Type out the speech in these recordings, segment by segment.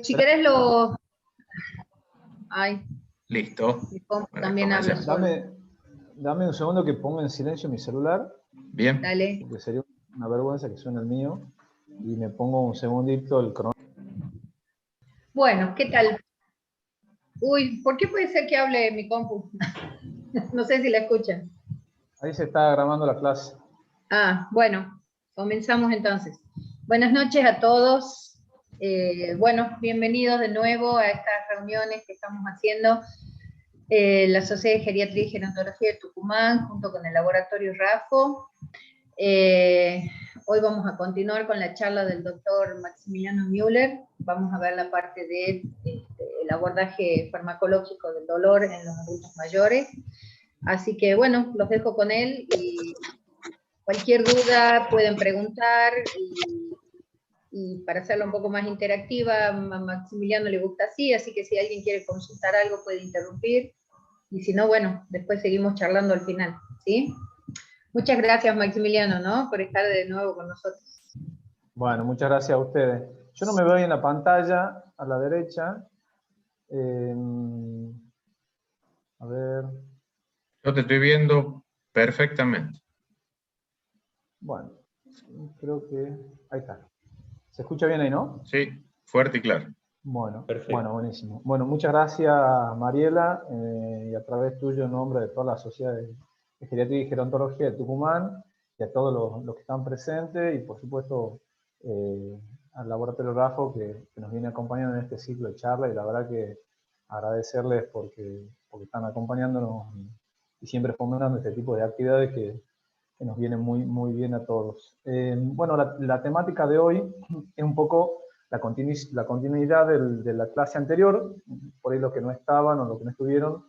Si querés lo... Ay, Listo. mi compu Para también habla comenzar. solo. Dame un segundo que ponga en silencio mi celular, Bien. Dale. porque sería una vergüenza que suene el mío. Y me pongo un segundito el cronómetro. Bueno, ¿qué tal? Uy, ¿por qué puede ser que hable mi compu? No sé si la escuchan. Ahí se está grabando la clase. Bueno, comenzamos entonces. Buenas noches a todos. Bueno, bienvenidos de nuevo a estas reuniones que estamos haciendo. La Sociedad de Geriatría y Gerontología de Tucumán, junto con el Laboratorio RAFO. Hoy vamos a continuar con la charla del doctor Maximiliano Müller. Vamos a ver la parte de el abordaje farmacológico del dolor en los adultos mayores. Así que bueno, los dejo con él y cualquier duda pueden preguntar y para hacerlo un poco más interactiva, a Maximiliano le gusta así que si alguien quiere consultar algo puede interrumpir y si no, bueno, después seguimos charlando al final, ¿sí? Muchas gracias, Maximiliano, ¿no? Por estar de nuevo con nosotros. Bueno, muchas gracias a ustedes. Yo no me veo ahí en la pantalla, a la derecha. A ver. Yo te estoy viendo perfectamente. Bueno, creo que... Ahí está. ¿Se escucha bien ahí, no? Sí, fuerte y claro. Bueno, Perfecto. bueno, buenísimo. Bueno, muchas gracias, Mariela, y a través tuyo en nombre de toda la Sociedad de Geriatría y Gerontología de Tucumán, y a todos los que están presentes, y por supuesto al Laboratorio RAFO que nos viene acompañando en este ciclo de charla, y la verdad que agradecerles porque están acompañándonos y siempre fomentando este tipo de actividades que nos vienen muy bien a todos. Bueno, la temática de hoy es un poco la continuidad de la clase anterior. Por ahí los que no estaban o los que no estuvieron,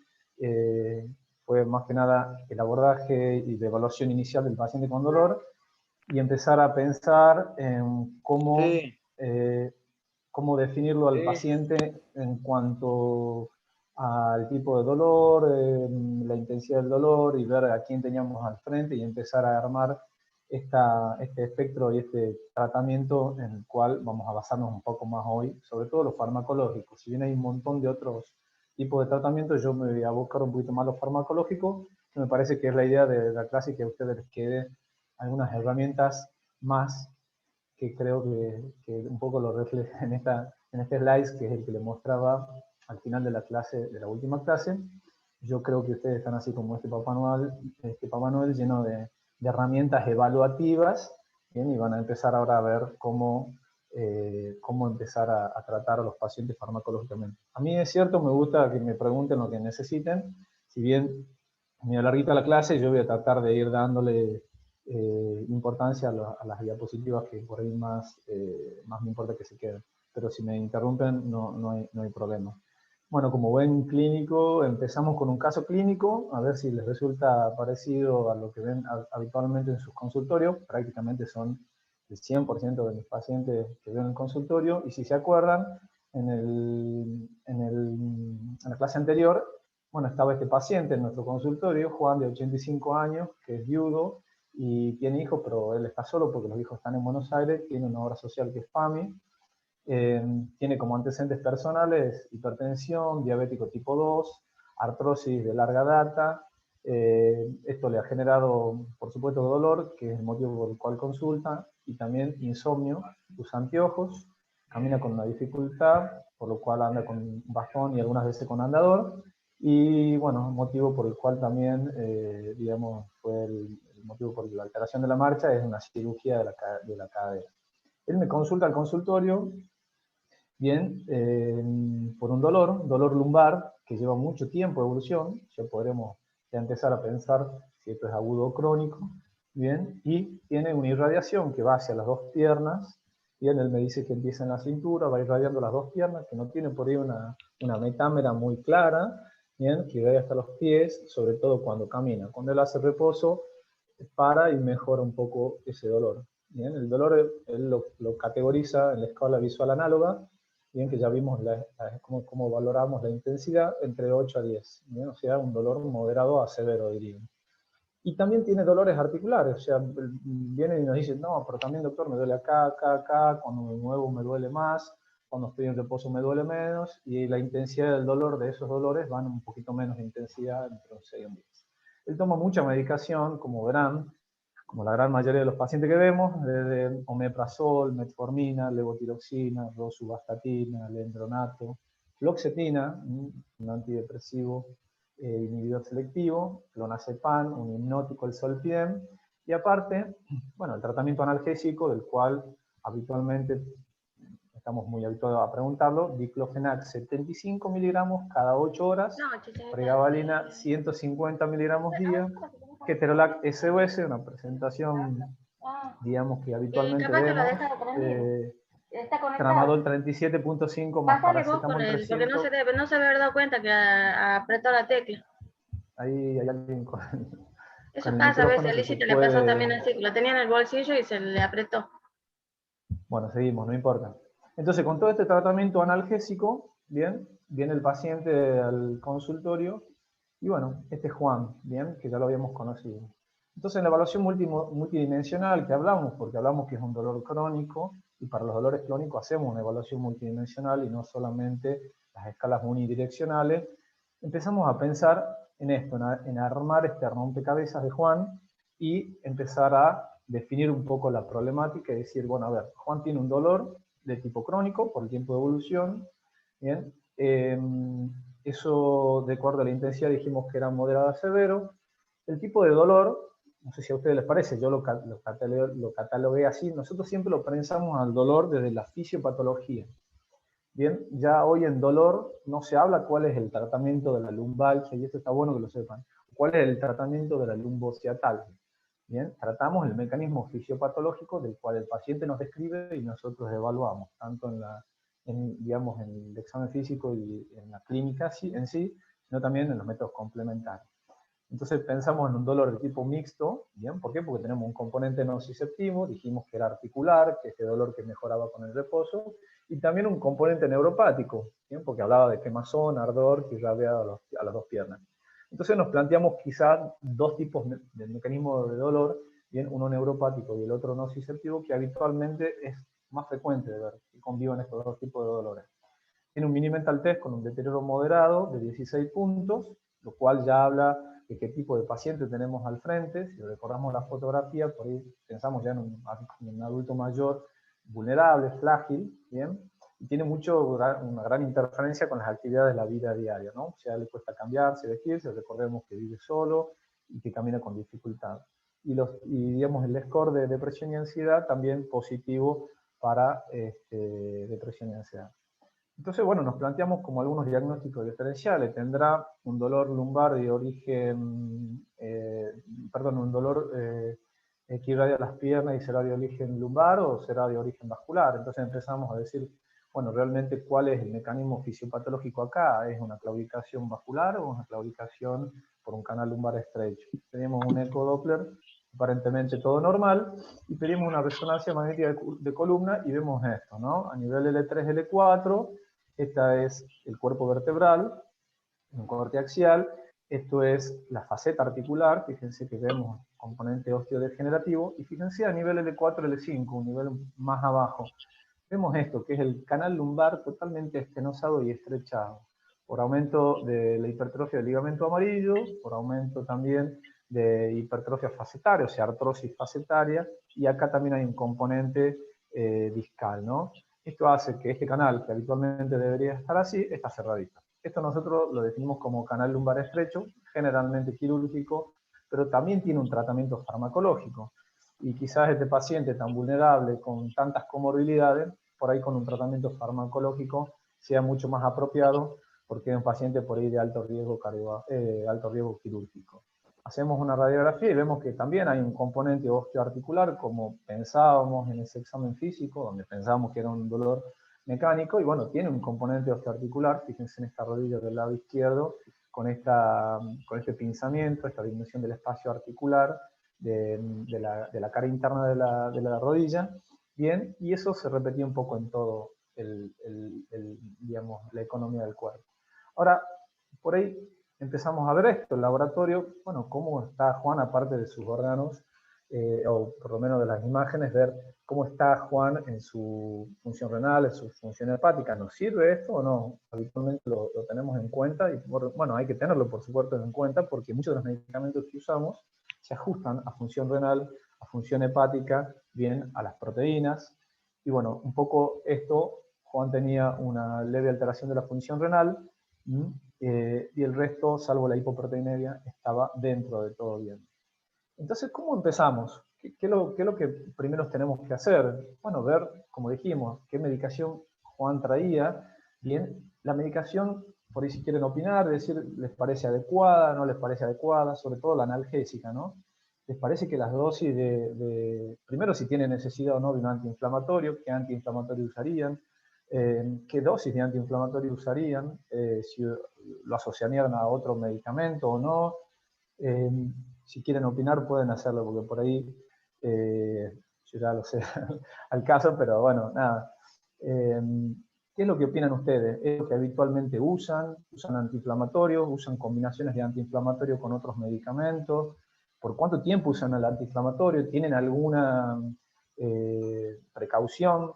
fue más que nada el abordaje y la evaluación inicial del paciente con dolor, y empezar a pensar en cómo definirlo al paciente en cuanto al tipo de dolor, la intensidad del dolor, y ver a quién teníamos al frente y empezar a armar este espectro y este tratamiento en el cual vamos a basarnos un poco más hoy, sobre todo los farmacológicos. Si bien hay un montón de otros tipos de tratamientos, yo me voy a buscar un poquito más los farmacológicos, que me parece que es la idea de la clase, que a ustedes les quede algunas herramientas más, que creo que un poco lo refleja en este slide, que es el que le mostraba al final de la clase, de la última clase. Yo creo que ustedes están así como este Papá Noel lleno de herramientas evaluativas, ¿bien? Y van a empezar ahora a ver cómo empezar a tratar a los pacientes farmacológicamente. A mí es cierto, me gusta que me pregunten lo que necesiten. Si bien me alarguita la clase, yo voy a tratar de ir dándole importancia a las diapositivas que por ahí más me importa que se queden. Pero si me interrumpen, no hay problema. Bueno, como buen clínico, empezamos con un caso clínico, a ver si les resulta parecido a lo que ven habitualmente en sus consultorios. Prácticamente son el 100% de mis pacientes que veo en el consultorio, y si se acuerdan, en la clase anterior, bueno, estaba este paciente en nuestro consultorio, Juan, de 85 años, que es viudo y tiene hijos, pero él está solo porque los hijos están en Buenos Aires, tiene una obra social que es PAMI, tiene como antecedentes personales hipertensión, diabético tipo 2, artrosis de larga data. Esto le ha generado, por supuesto, dolor, que es el motivo por el cual consulta, y también insomnio, usa anteojos, camina con una dificultad, por lo cual anda con un bastón y algunas veces con andador, y bueno, motivo por el cual también, digamos, fue el motivo por la alteración de la marcha, es una cirugía de la cadera. Él me consulta al consultorio, bien, por un dolor lumbar, que lleva mucho tiempo de evolución. Ya podremos ya empezar a pensar si esto es agudo o crónico, bien, y tiene una irradiación que va hacia las dos piernas. Bien, él me dice que empieza en la cintura, va irradiando las dos piernas, que no tiene por ahí una metámera muy clara, bien, que va hasta los pies, sobre todo cuando camina. Cuando él hace reposo, para y mejora un poco ese dolor. Bien, el dolor él lo categoriza en la escala visual análoga, bien, que ya vimos cómo valoramos la intensidad, entre 8 a 10, bien, o sea, un dolor moderado a severo, diría. Y también tiene dolores articulares, o sea, vienen y nos dicen, no, pero también, doctor, me duele acá, cuando me muevo me duele más, cuando estoy en reposo me duele menos, y la intensidad del dolor de esos dolores van un poquito menos de intensidad, entre un 6 y un 10. Él toma mucha medicación, como verán, como la gran mayoría de los pacientes que vemos, desde omeprazol, metformina, levotiroxina, rosuvastatina, lendronato, fluoxetina, un antidepresivo inhibidor selectivo, clonazepam, un hipnótico, el Zolpidem, y aparte, bueno, el tratamiento analgésico, del cual habitualmente estamos muy habituados a preguntarlo, diclofenac 75 miligramos cada 8 horas, pregabalina 150 miligramos día, ketorolac SOS, una presentación, digamos, que habitualmente vemos, tramadol 37.5 más paracetamol 300. Porque no se había dado cuenta que apretó la tecla. Ahí hay alguien con... Eso pasa a veces, a Lisita le pasó también así, lo tenía en el bolsillo y se le apretó. Bueno, seguimos, no importa. Entonces, con todo este tratamiento analgésico, bien, viene el paciente al consultorio, y bueno, este es Juan, bien, que ya lo habíamos conocido. Entonces, en la evaluación multidimensional que hablamos, porque hablamos que es un dolor crónico, y para los dolores crónicos hacemos una evaluación multidimensional y no solamente las escalas unidireccionales, empezamos a pensar en esto, en armar este rompecabezas de Juan y empezar a definir un poco la problemática y decir, bueno, a ver, Juan tiene un dolor de tipo crónico por el tiempo de evolución, ¿bien? Eso, de acuerdo a la intensidad, dijimos que era moderado a severo. El tipo de dolor, no sé si a ustedes les parece, yo lo catalogué así, nosotros siempre lo pensamos al dolor desde la fisiopatología. Bien, ya hoy en dolor no se habla cuál es el tratamiento de la lumbalgia, y esto está bueno que lo sepan, cuál es el tratamiento de la lumbociatalgia. Bien, tratamos el mecanismo fisiopatológico del cual el paciente nos describe y nosotros evaluamos, tanto digamos, en el examen físico y en la clínica en sí, sino también en los métodos complementarios. Entonces pensamos en un dolor de tipo mixto, ¿bien? ¿Por qué? Porque tenemos un componente nociceptivo, dijimos que era articular, que este dolor que mejoraba con el reposo, y también un componente neuropático, ¿bien? Porque hablaba de quemazón, ardor, que irradia a las dos piernas. Entonces nos planteamos quizás dos tipos de mecanismos de dolor, bien, uno neuropático y el otro nociceptivo, que habitualmente es más frecuente de ver, que conviven estos dos tipos de dolores. Tiene un mini mental test con un deterioro moderado de 16 puntos, lo cual ya habla de qué tipo de paciente tenemos al frente. Si recordamos la fotografía, por ahí pensamos ya en un adulto mayor, vulnerable, frágil, ¿bien? Y tiene una gran interferencia con las actividades de la vida diaria, ¿no? O sea, le cuesta cambiarse, vestirse, recordemos que vive solo y que camina con dificultad. Y digamos, el score de depresión y ansiedad también positivo para depresión y ansiedad. Entonces, bueno, nos planteamos como algunos diagnósticos diferenciales. Tendrá un dolor lumbar de origen, un dolor que irradia las piernas y será de origen lumbar o será de origen vascular. Entonces empezamos a decir, bueno, realmente cuál es el mecanismo fisiopatológico acá. ¿Es una claudicación vascular o una claudicación por un canal lumbar estrecho? Tenemos un ecodoppler, aparentemente todo normal, y pedimos una resonancia magnética de columna y vemos esto, ¿no? A nivel L3, L4, esta es el cuerpo vertebral, un corte axial, esto es la faceta articular, fíjense que vemos componente osteodegenerativo, y fíjense a nivel L4, L5, un nivel más abajo, vemos esto, que es el canal lumbar totalmente estenosado y estrechado, por aumento de la hipertrofia del ligamento amarillo, por aumento también de hipertrofia facetaria, o sea, artrosis facetaria, y acá también hay un componente discal, ¿no? Esto hace que este canal, que habitualmente debería estar así, está cerradito. Esto nosotros lo definimos como canal lumbar estrecho, generalmente quirúrgico, pero también tiene un tratamiento farmacológico. Y quizás este paciente tan vulnerable, con tantas comorbilidades, por ahí con un tratamiento farmacológico sea mucho más apropiado, porque es un paciente por ahí de alto riesgo quirúrgico. Hacemos una radiografía y vemos que también hay un componente osteoarticular, como pensábamos en ese examen físico, donde pensábamos que era un dolor mecánico, y bueno, tiene un componente osteoarticular, fíjense en esta rodilla del lado izquierdo, con este pinzamiento, esta disminución del espacio articular de la cara interna de la rodilla, bien, y eso se repetía un poco en todo digamos, la economía del cuerpo. Ahora, por ahí empezamos a ver esto, el laboratorio, bueno, cómo está Juan aparte de sus órganos o por lo menos de las imágenes, ver cómo está Juan en su función renal, en su función hepática. ¿Nos sirve esto o no? Habitualmente lo tenemos en cuenta, y bueno, hay que tenerlo por supuesto en cuenta, porque muchos de los medicamentos que usamos se ajustan a función renal, a función hepática, bien a las proteínas, y bueno, un poco esto, Juan tenía una leve alteración de la función renal, y el resto, salvo la hipoproteinemia, estaba dentro de todo bien. Entonces, ¿cómo empezamos? ¿Qué es lo que primero tenemos que hacer? Bueno, ver, como dijimos, qué medicación Juan traía. Bien, la medicación, por ahí si quieren opinar, decir, ¿les parece adecuada, no les parece adecuada? Sobre todo la analgésica, ¿no? ¿Les parece que las dosis primero si tienen necesidad o no de un antiinflamatorio, qué antiinflamatorio usarían? ¿Qué dosis de antiinflamatorio usarían? Si lo asociarían a otro medicamento o no. Si quieren opinar pueden hacerlo, porque por ahí yo ya lo sé al caso, pero bueno, nada. ¿Qué es lo que opinan ustedes? ¿Es lo que habitualmente usan? ¿Usan antiinflamatorios? ¿Usan combinaciones de antiinflamatorio con otros medicamentos? ¿Por cuánto tiempo usan el antiinflamatorio? ¿Tienen alguna precaución?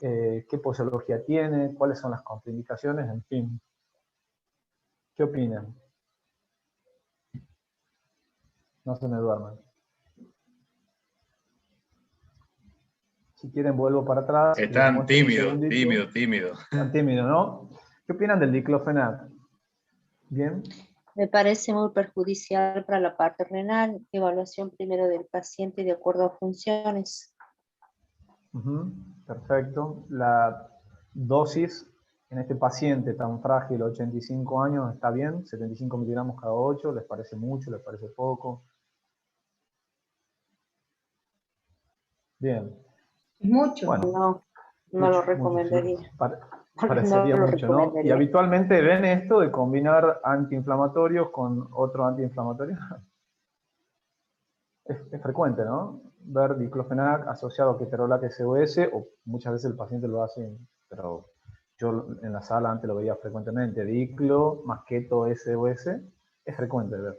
¿Qué posología tiene? ¿Cuáles son las contraindicaciones? En fin. ¿Qué opinan? No se me duerman. Si quieren vuelvo para atrás. Están tímidos, tímidos. Están tímidos, ¿no? ¿Qué opinan del diclofenac? ¿Bien? Me parece muy perjudicial para la parte renal. Evaluación primero del paciente de acuerdo a funciones. Perfecto. La dosis en este paciente tan frágil, 85 años, está bien. 75 miligramos cada 8, ¿les parece mucho? ¿Les parece poco? Bien. Mucho. Bueno, no lo recomendaría. Parecería mucho, ¿no? Y habitualmente ven esto de combinar antiinflamatorios con otro antiinflamatorio. Es frecuente, ¿no? Ver diclofenac asociado a ketorolac SOS, o muchas veces el paciente lo hace, pero yo en la sala antes lo veía frecuentemente, diclo más keto SOS, es frecuente ver.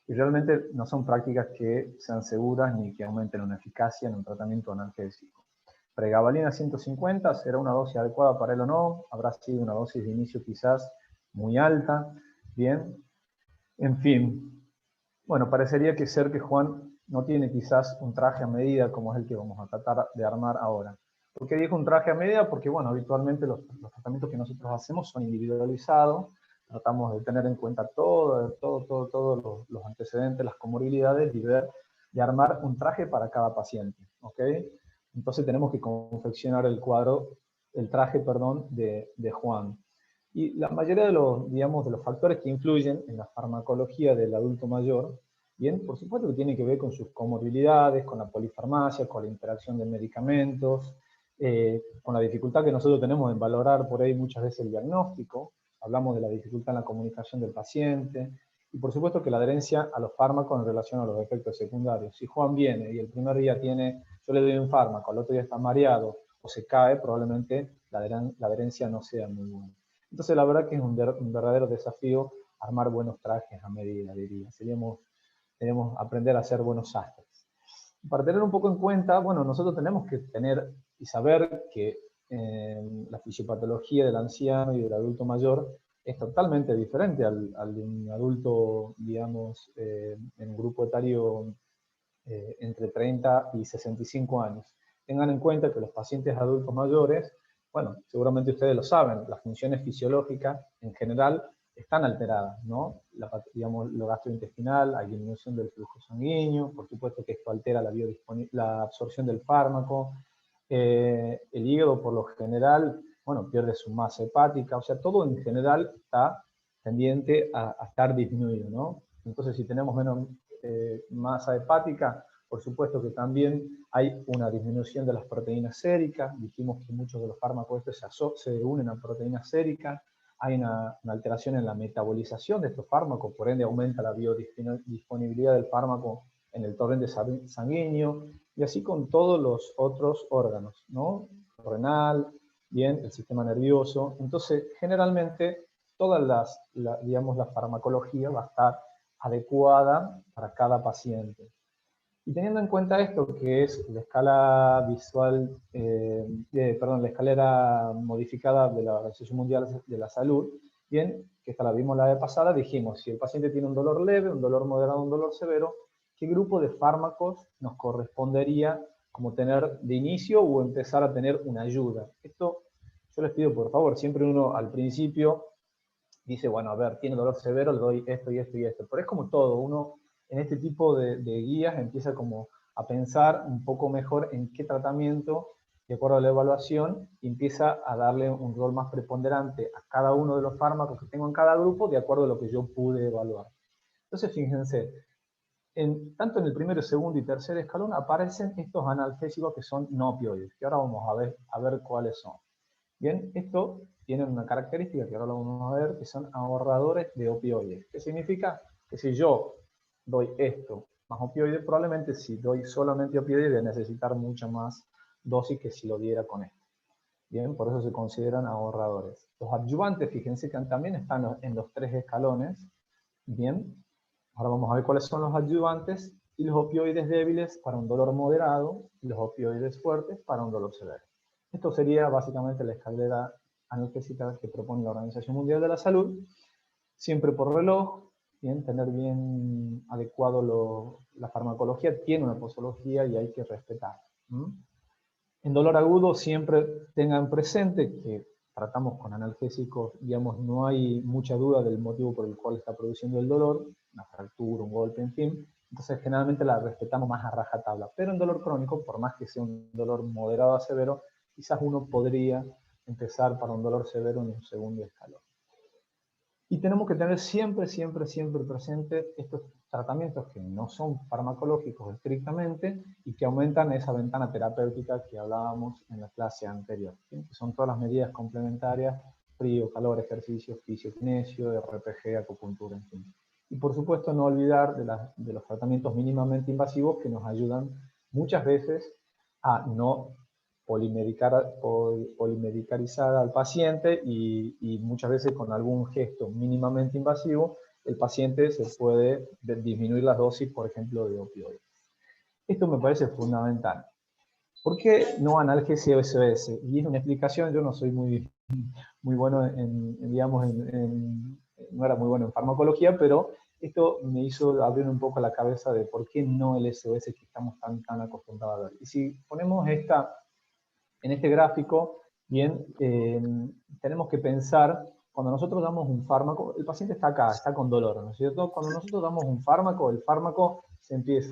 Y realmente no son prácticas que sean seguras ni que aumenten una eficacia en un tratamiento analgésico. Pregabalina 150, ¿será una dosis adecuada para él o no? Habrá sido una dosis de inicio quizás muy alta, bien. En fin, bueno, parecería que ser que Juan no tiene quizás un traje a medida como es el que vamos a tratar de armar ahora. ¿Por qué digo un traje a medida? Porque, bueno, habitualmente los tratamientos que nosotros hacemos son individualizados, tratamos de tener en cuenta todos los antecedentes, las comorbilidades, y ver, de armar un traje para cada paciente, ¿ok? Entonces tenemos que confeccionar el traje, perdón, de Juan. Y la mayoría de los factores que influyen en la farmacología del adulto mayor, bien, por supuesto que tiene que ver con sus comorbilidades, con la polifarmacia, con la interacción de medicamentos, con la dificultad que nosotros tenemos en valorar por ahí muchas veces el diagnóstico, hablamos de la dificultad en la comunicación del paciente, y por supuesto que la adherencia a los fármacos en relación a los efectos secundarios. Si Juan viene y el primer día yo le doy un fármaco, al otro día está mareado o se cae, probablemente la adherencia no sea muy buena. Entonces la verdad que es un verdadero desafío armar buenos trajes a medida, diría. Debemos aprender a ser buenos sastres. Para tener un poco en cuenta, bueno, nosotros tenemos que tener y saber que la fisiopatología del anciano y del adulto mayor es totalmente diferente al de un adulto, digamos, en un grupo etario entre 30 y 65 años. Tengan en cuenta que los pacientes adultos mayores, bueno, seguramente ustedes lo saben, las funciones fisiológicas en general están alteradas, ¿no? Digamos, lo gastrointestinal, hay disminución del flujo sanguíneo, por supuesto que esto altera la absorción del fármaco, el hígado por lo general, bueno, pierde su masa hepática, o sea, todo en general está tendiente a estar disminuido, ¿no? Entonces, si tenemos menos masa hepática, por supuesto que también hay una disminución de las proteínas séricas. Dijimos que muchos de los fármacos estos se unen a proteínas séricas. Hay una alteración en la metabolización de estos fármacos, por ende aumenta la biodisponibilidad del fármaco en el torrente sanguíneo, y así con todos los otros órganos, ¿no? Renal, bien, el sistema nervioso. Entonces, generalmente, toda la farmacología va a estar adecuada para cada paciente. Y teniendo en cuenta esto, que es la escala visual, la escalera modificada de la Organización Mundial de la Salud, bien, que esta la vimos la vez pasada, dijimos, si el paciente tiene un dolor leve, un dolor moderado, un dolor severo, ¿qué grupo de fármacos nos correspondería como tener de inicio o empezar a tener una ayuda? Esto yo les pido, por favor, siempre uno al principio dice, bueno, a ver, tiene dolor severo, le doy esto y esto y esto. Pero es como todo, uno en este tipo de guías empieza como a pensar un poco mejor en qué tratamiento, de acuerdo a la evaluación, y empieza a darle un rol más preponderante a cada uno de los fármacos que tengo en cada grupo, de acuerdo a lo que yo pude evaluar. Entonces, fíjense, tanto en el primero, segundo y tercer escalón aparecen estos analgésicos que son no opioides, que ahora vamos a ver cuáles son. Bien, esto tiene una característica que ahora lo vamos a ver, que son ahorradores de opioides. ¿Qué significa? Que si yo doy esto más opioides, probablemente si doy solamente opioides voy a necesitar mucha más dosis que si lo diera con esto. Bien, por eso se consideran ahorradores. Los adyuvantes, fíjense que también están en los tres escalones. Bien, ahora vamos a ver cuáles son los adyuvantes y los opioides débiles para un dolor moderado y los opioides fuertes para un dolor severo. Esto sería básicamente la escalera analgésica que propone la Organización Mundial de la Salud, siempre por reloj, bien, tener bien adecuado la farmacología, tiene una posología y hay que respetar. En dolor agudo siempre tengan presente que tratamos con analgésicos, digamos, no hay mucha duda del motivo por el cual está produciendo el dolor, una fractura, un golpe, en fin. Entonces generalmente la respetamos más a rajatabla. Pero en dolor crónico, por más que sea un dolor moderado a severo, quizás uno podría empezar para un dolor severo en un segundo escalón. Y tenemos que tener siempre, siempre, siempre presente estos tratamientos que no son farmacológicos estrictamente y que aumentan esa ventana terapéutica que hablábamos en la clase anterior, ¿sí? Que son todas las medidas complementarias, frío, calor, ejercicio, fisiokinesio, RPG, acupuntura, en fin. Y por supuesto no olvidar de los tratamientos mínimamente invasivos que nos ayudan muchas veces a no polimedicarizar al paciente y muchas veces con algún gesto mínimamente invasivo, el paciente se puede disminuir las dosis, por ejemplo, de opioides. Esto me parece fundamental. ¿Por qué no analgesia SOS? Y es una explicación, yo no soy muy bueno no era muy bueno en farmacología, pero esto me hizo abrir un poco la cabeza de por qué no el SOS que estamos tan acostumbrados a ver. Y si ponemos en este gráfico, bien, tenemos que pensar, cuando nosotros damos un fármaco, el paciente está acá, está con dolor, ¿no es cierto? Cuando nosotros damos un fármaco, el fármaco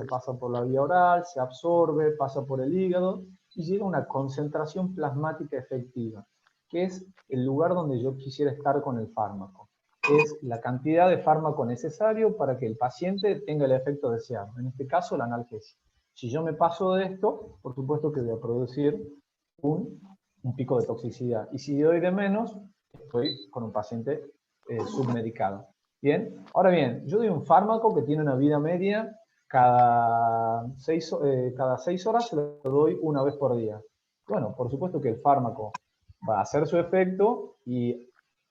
pasa por la vía oral, se absorbe, pasa por el hígado, y llega a una concentración plasmática efectiva, que es el lugar donde yo quisiera estar con el fármaco. Es la cantidad de fármaco necesario para que el paciente tenga el efecto deseado, en este caso la analgesia. Si yo me paso de esto, por supuesto que voy a producir un pico de toxicidad. Y si doy de menos, estoy con un paciente submedicado. Bien, ahora bien, yo doy un fármaco que tiene una vida media, cada 6 horas se lo doy una vez por día. Bueno, por supuesto que el fármaco va a hacer su efecto y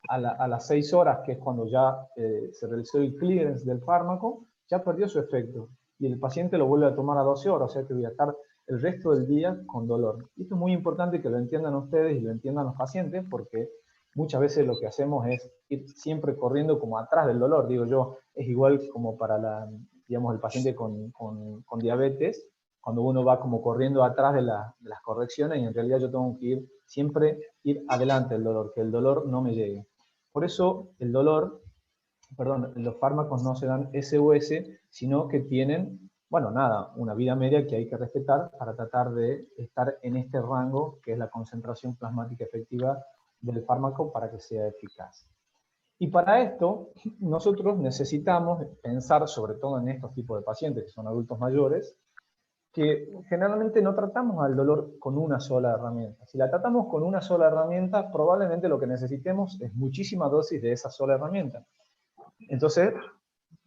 a las 6 horas, que es cuando ya se realizó el clearance del fármaco, ya perdió su efecto. Y el paciente lo vuelve a tomar a 12 horas, o sea que voy a estar el resto del día con dolor. Y esto es muy importante que lo entiendan ustedes y lo entiendan los pacientes, porque muchas veces lo que hacemos es ir siempre corriendo como atrás del dolor. Digo yo, es igual como para el paciente con diabetes, cuando uno va como corriendo atrás de las correcciones y en realidad yo tengo que siempre ir adelante del dolor, que el dolor no me llegue. Por eso los fármacos no se dan SOS, sino que tienen, bueno, nada, una vida media que hay que respetar para tratar de estar en este rango, que es la concentración plasmática efectiva del fármaco para que sea eficaz. Y para esto, nosotros necesitamos pensar, sobre todo en estos tipos de pacientes, que son adultos mayores, que generalmente no tratamos al dolor con una sola herramienta. Si la tratamos con una sola herramienta, probablemente lo que necesitemos es muchísima dosis de esa sola herramienta. Entonces,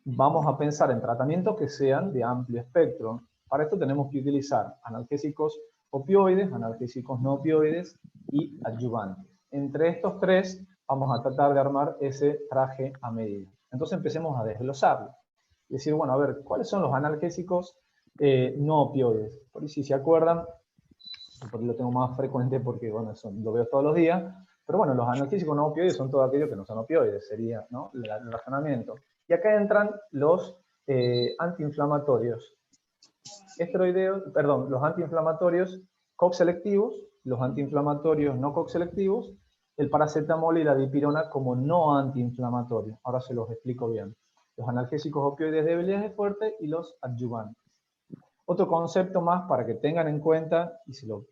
vamos a pensar en tratamientos que sean de amplio espectro. Para esto tenemos que utilizar analgésicos opioides, analgésicos no opioides y adyuvantes. Entre estos tres vamos a tratar de armar ese traje a medida. Entonces empecemos a desglosarlo. Es decir, bueno, a ver, ¿cuáles son los analgésicos no opioides. Por ahí si se acuerdan, por ahí lo tengo más frecuente porque, bueno, eso lo veo todos los días, pero bueno, los analgésicos no opioides son todos aquellos que no son opioides, sería, ¿no?, el razonamiento. Y acá entran los antiinflamatorios. Los antiinflamatorios COX-selectivos, los antiinflamatorios no COX-selectivos, el paracetamol y la dipirona como no antiinflamatorios. Ahora se los explico bien. Los analgésicos opioides débiles fuertes y los adyuvantes. Otro concepto más para que tengan en cuenta y se lo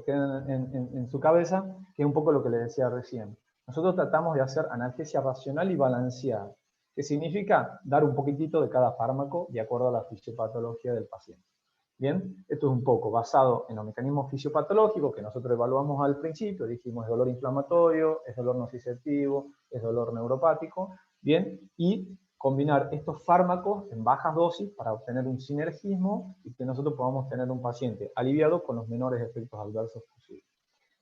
queden en su cabeza, que es un poco lo que les decía recién. Nosotros tratamos de hacer analgesia racional y balanceada, que significa dar un poquitito de cada fármaco de acuerdo a la fisiopatología del paciente. Bien, esto es un poco basado en los mecanismos fisiopatológicos que nosotros evaluamos al principio, dijimos es dolor inflamatorio, es dolor nociceptivo, es dolor neuropático, bien, y combinar estos fármacos en bajas dosis para obtener un sinergismo y que nosotros podamos tener un paciente aliviado con los menores efectos adversos posibles.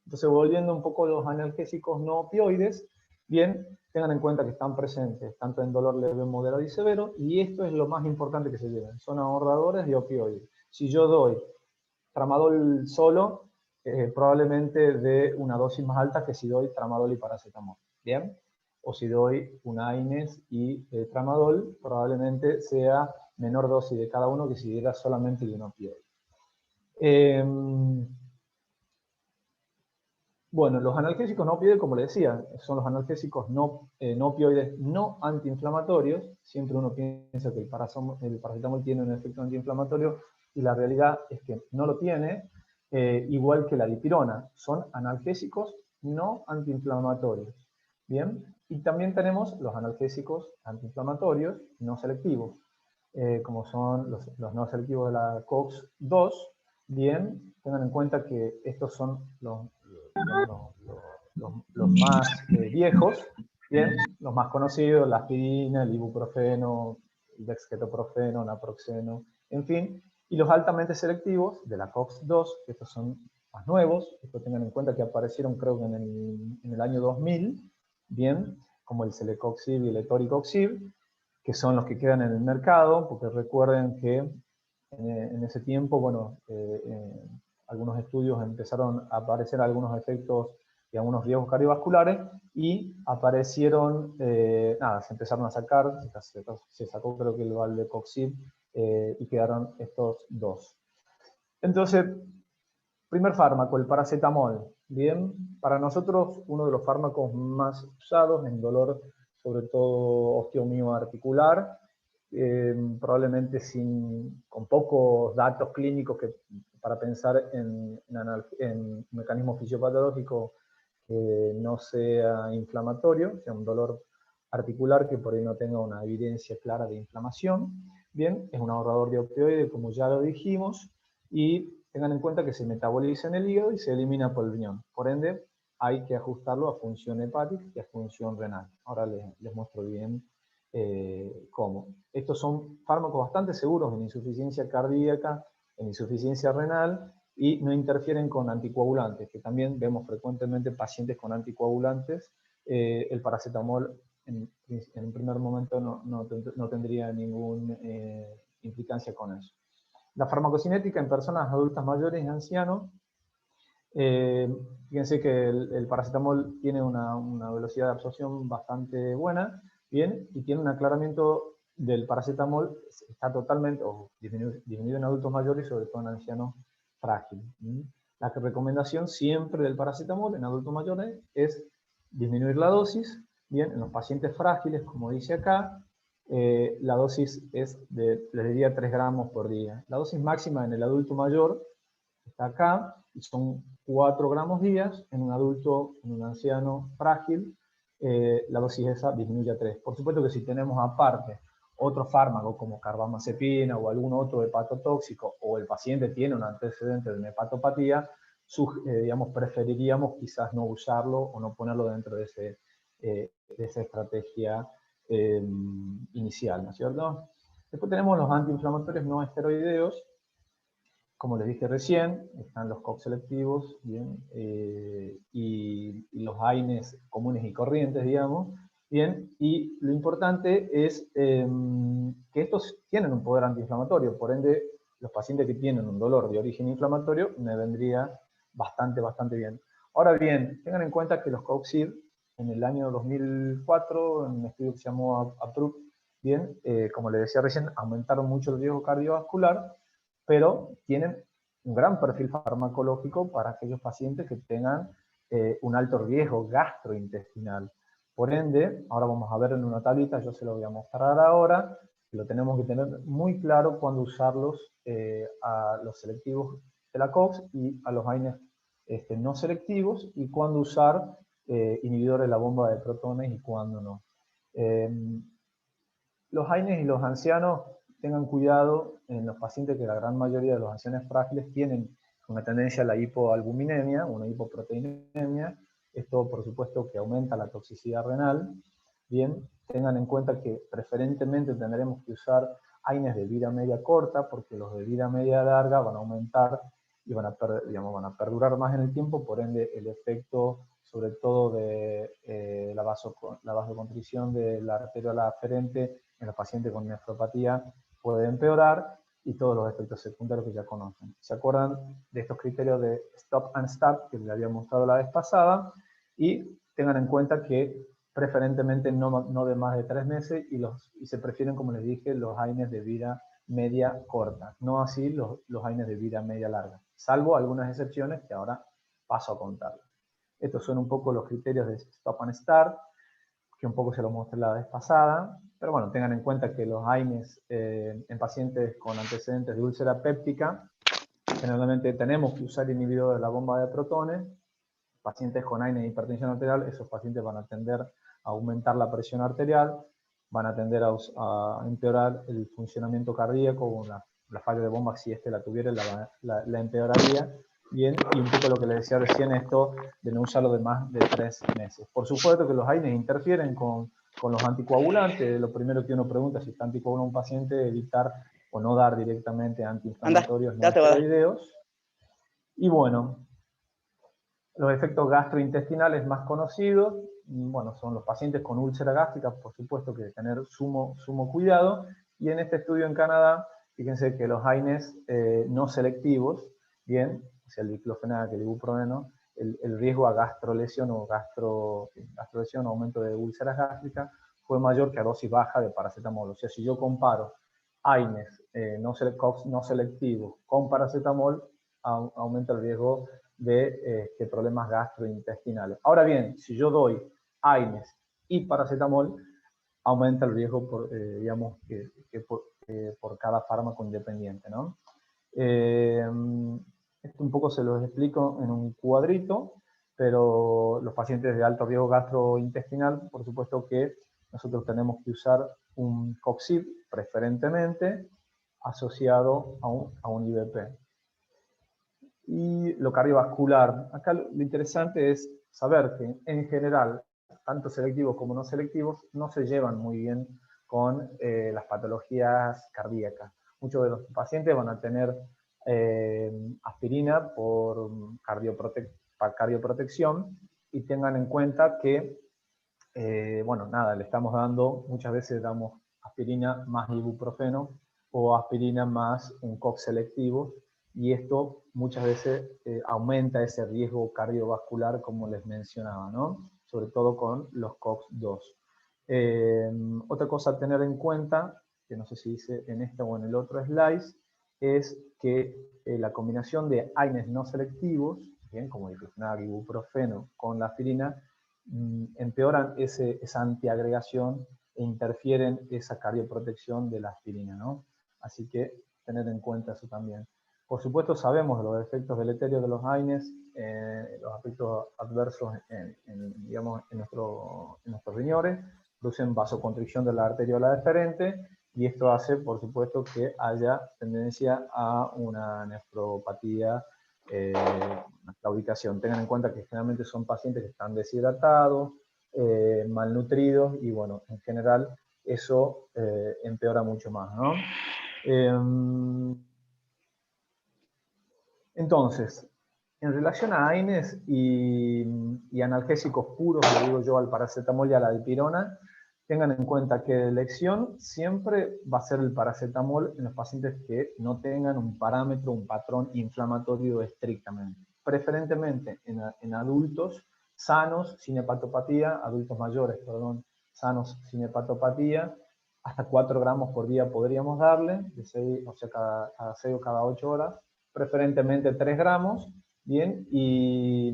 Entonces, volviendo un poco a los analgésicos no opioides, bien, tengan en cuenta que están presentes tanto en dolor leve, moderado y severo, y esto es lo más importante que se lleven, son ahorradores de opioides. Si yo doy tramadol solo, probablemente dé una dosis más alta que si doy tramadol y paracetamol, ¿bien? O si doy un AINES y tramadol, probablemente sea menor dosis de cada uno que si diera solamente de un opioide. Bueno, los analgésicos no opioides, como les decía, son los analgésicos no opioides no antiinflamatorios. Siempre uno piensa que el paracetamol tiene un efecto antiinflamatorio y la realidad es que no lo tiene, igual que la dipirona. Son analgésicos no antiinflamatorios. Bien, y también tenemos los analgésicos antiinflamatorios no selectivos, como son los no selectivos de la COX-2. Bien, tengan en cuenta que estos son los más viejos, bien, los más conocidos, la aspirina, el ibuprofeno, el dexketoprofeno, naproxeno, en fin, y los altamente selectivos de la COX-2, que estos son más nuevos, esto tengan en cuenta que aparecieron creo que en el año 2000, bien, como el Celecoxib y el Etoricoxib, que son los que quedan en el mercado, porque recuerden que en ese tiempo, bueno, algunos estudios empezaron a aparecer algunos efectos y algunos riesgos cardiovasculares, y aparecieron, se empezaron a sacar, se sacó creo que el Valdecoxib, y quedaron estos dos. Entonces, primer fármaco, el paracetamol. Bien, para nosotros uno de los fármacos más usados en dolor, sobre todo osteomioarticular, probablemente con pocos datos clínicos para pensar en un mecanismo fisiopatológico que no sea inflamatorio, sea un dolor articular que por ahí no tenga una evidencia clara de inflamación. Bien, es un ahorrador de opioides, como ya lo dijimos, y tengan en cuenta que se metaboliza en el hígado y se elimina por el riñón. Por ende, hay que ajustarlo a función hepática y a función renal. Ahora les muestro bien cómo. Estos son fármacos bastante seguros en insuficiencia cardíaca, en insuficiencia renal, y no interfieren con anticoagulantes, que también vemos frecuentemente pacientes con anticoagulantes. El paracetamol en un primer momento no tendría ninguna implicancia con eso. La farmacocinética en personas adultas mayores y ancianos, fíjense que el paracetamol tiene una velocidad de absorción bastante buena, bien, y tiene un aclaramiento del paracetamol, está totalmente disminuido en adultos mayores y sobre todo en ancianos frágiles. La recomendación siempre del paracetamol en adultos mayores es disminuir la dosis, bien, en los pacientes frágiles, como dice acá, la dosis es les diría 3 gramos por día. La dosis máxima en el adulto mayor está acá, y son 4 gramos días. En un adulto, en un anciano frágil, la dosis esa disminuye a 3. Por supuesto que si tenemos aparte otro fármaco como carbamazepina o algún otro hepatotóxico, o el paciente tiene un antecedente de una hepatopatía, preferiríamos quizás no usarlo o no ponerlo dentro de esa estrategia inicial, ¿no es cierto? Después tenemos los antiinflamatorios no esteroideos. Como les dije recién, están los COX selectivos, bien, y los AINES comunes y corrientes, digamos, bien, y lo importante es que estos tienen un poder antiinflamatorio, por ende los pacientes que tienen un dolor de origen inflamatorio me vendría bastante bien. Ahora bien, tengan en cuenta que los COXIB en el año 2004, en un estudio que se llamó APPROVE, bien, como les decía recién, aumentaron mucho el riesgo cardiovascular, pero tienen un gran perfil farmacológico para aquellos pacientes que tengan un alto riesgo gastrointestinal. Por ende, ahora vamos a ver en una tablita, yo se lo voy a mostrar ahora, lo tenemos que tener muy claro cuándo usarlos a los selectivos de la COX y a los AINES no selectivos, y cuándo usar inhibidores de la bomba de protones y cuándo no. Los AINES y los ancianos, tengan cuidado en los pacientes que la gran mayoría de los ancianos frágiles tienen una tendencia a la hipoalbuminemia, una hipoproteinemia. Esto, por supuesto, que aumenta la toxicidad renal. Bien, tengan en cuenta que preferentemente tendremos que usar AINES de vida media corta, porque los de vida media larga van a aumentar y van a perdurar más en el tiempo, por ende el efecto, sobre todo de la vasoconstricción de la arteriola aferente en los pacientes con nefropatía puede empeorar, y todos los efectos secundarios que ya conocen. ¿Se acuerdan de estos criterios de stop and start que les había mostrado la vez pasada? Y tengan en cuenta que preferentemente no de más de 3 meses, y se prefieren, como les dije, los AINES de vida media corta, no así los AINES de vida media larga, salvo algunas excepciones que ahora paso a contar. Estos son un poco los criterios de stop and start, que un poco se los mostré la vez pasada, pero bueno, tengan en cuenta que los AINES en pacientes con antecedentes de úlcera péptica, generalmente tenemos que usar inhibidores de la bomba de protones. Pacientes con AINES de hipertensión arterial, esos pacientes van a tender a aumentar la presión arterial, van a tender a empeorar el funcionamiento cardíaco, o la falla de bomba, si la tuviera, la empeoraría. Bien, y un poco lo que les decía recién, esto de no usarlo de más de 3 meses. Por supuesto que los AINES interfieren con los anticoagulantes. Lo primero que uno pregunta, si está anticoagulando un paciente, evitar o no dar directamente antiinflamatorios no esteroideos. Y bueno, los efectos gastrointestinales más conocidos, bueno, son los pacientes con úlcera gástrica, por supuesto que tener sumo cuidado. Y en este estudio en Canadá, fíjense que los AINES no selectivos, bien, o sea, el diclofenac, el ibuprofeno, el riesgo a gastrolesión o gastrolesión, aumento de úlceras gástricas, fue mayor que a dosis baja de paracetamol. O sea, si yo comparo AINES no selectivos con paracetamol, aumenta el riesgo de problemas gastrointestinales. Ahora bien, si yo doy AINES y paracetamol, aumenta el riesgo por cada fármaco independiente, ¿no? Esto un poco se los explico en un cuadrito, pero los pacientes de alto riesgo gastrointestinal, por supuesto que nosotros tenemos que usar un COXIB, preferentemente asociado a un IBP. Y lo cardiovascular, acá lo interesante es saber que en general, tanto selectivos como no selectivos, no se llevan muy bien con las patologías cardíacas. Muchos de los pacientes van a tener aspirina por cardioprotección, y tengan en cuenta que, bueno, nada, le estamos dando, muchas veces damos aspirina más ibuprofeno o aspirina más un COX selectivo, y esto muchas veces aumenta ese riesgo cardiovascular, como les mencionaba, ¿no? Sobre todo con los COX-2. Otra cosa a tener en cuenta, que no sé si dice en este o en el otro slide, es que la combinación de AINES no selectivos, bien, como diclofenac, ibuprofeno con la aspirina, empeoran esa antiagregación e interfieren esa cardioprotección de la aspirina, ¿no? Así que tener en cuenta eso también. Por supuesto, sabemos de los efectos deleterios de los AINES, los efectos adversos en nuestros riñones, producen vasoconstricción de la arteriola deferente, y esto hace, por supuesto, que haya tendencia a una nefropatía, una claudicación. Tengan en cuenta que generalmente son pacientes que están deshidratados, malnutridos, y bueno, en general eso empeora mucho más, ¿no? Entonces, en relación a AINES y analgésicos puros, le digo yo al paracetamol y a la dipirona, tengan en cuenta que la elección siempre va a ser el paracetamol en los pacientes que no tengan un parámetro, un patrón inflamatorio estrictamente. Preferentemente en adultos sanos, sin hepatopatía, adultos mayores, perdón, sanos sin hepatopatía, hasta 4 gramos por día podríamos darle, de 6, o sea, cada 6 o cada 8 horas, preferentemente 3 gramos, bien, y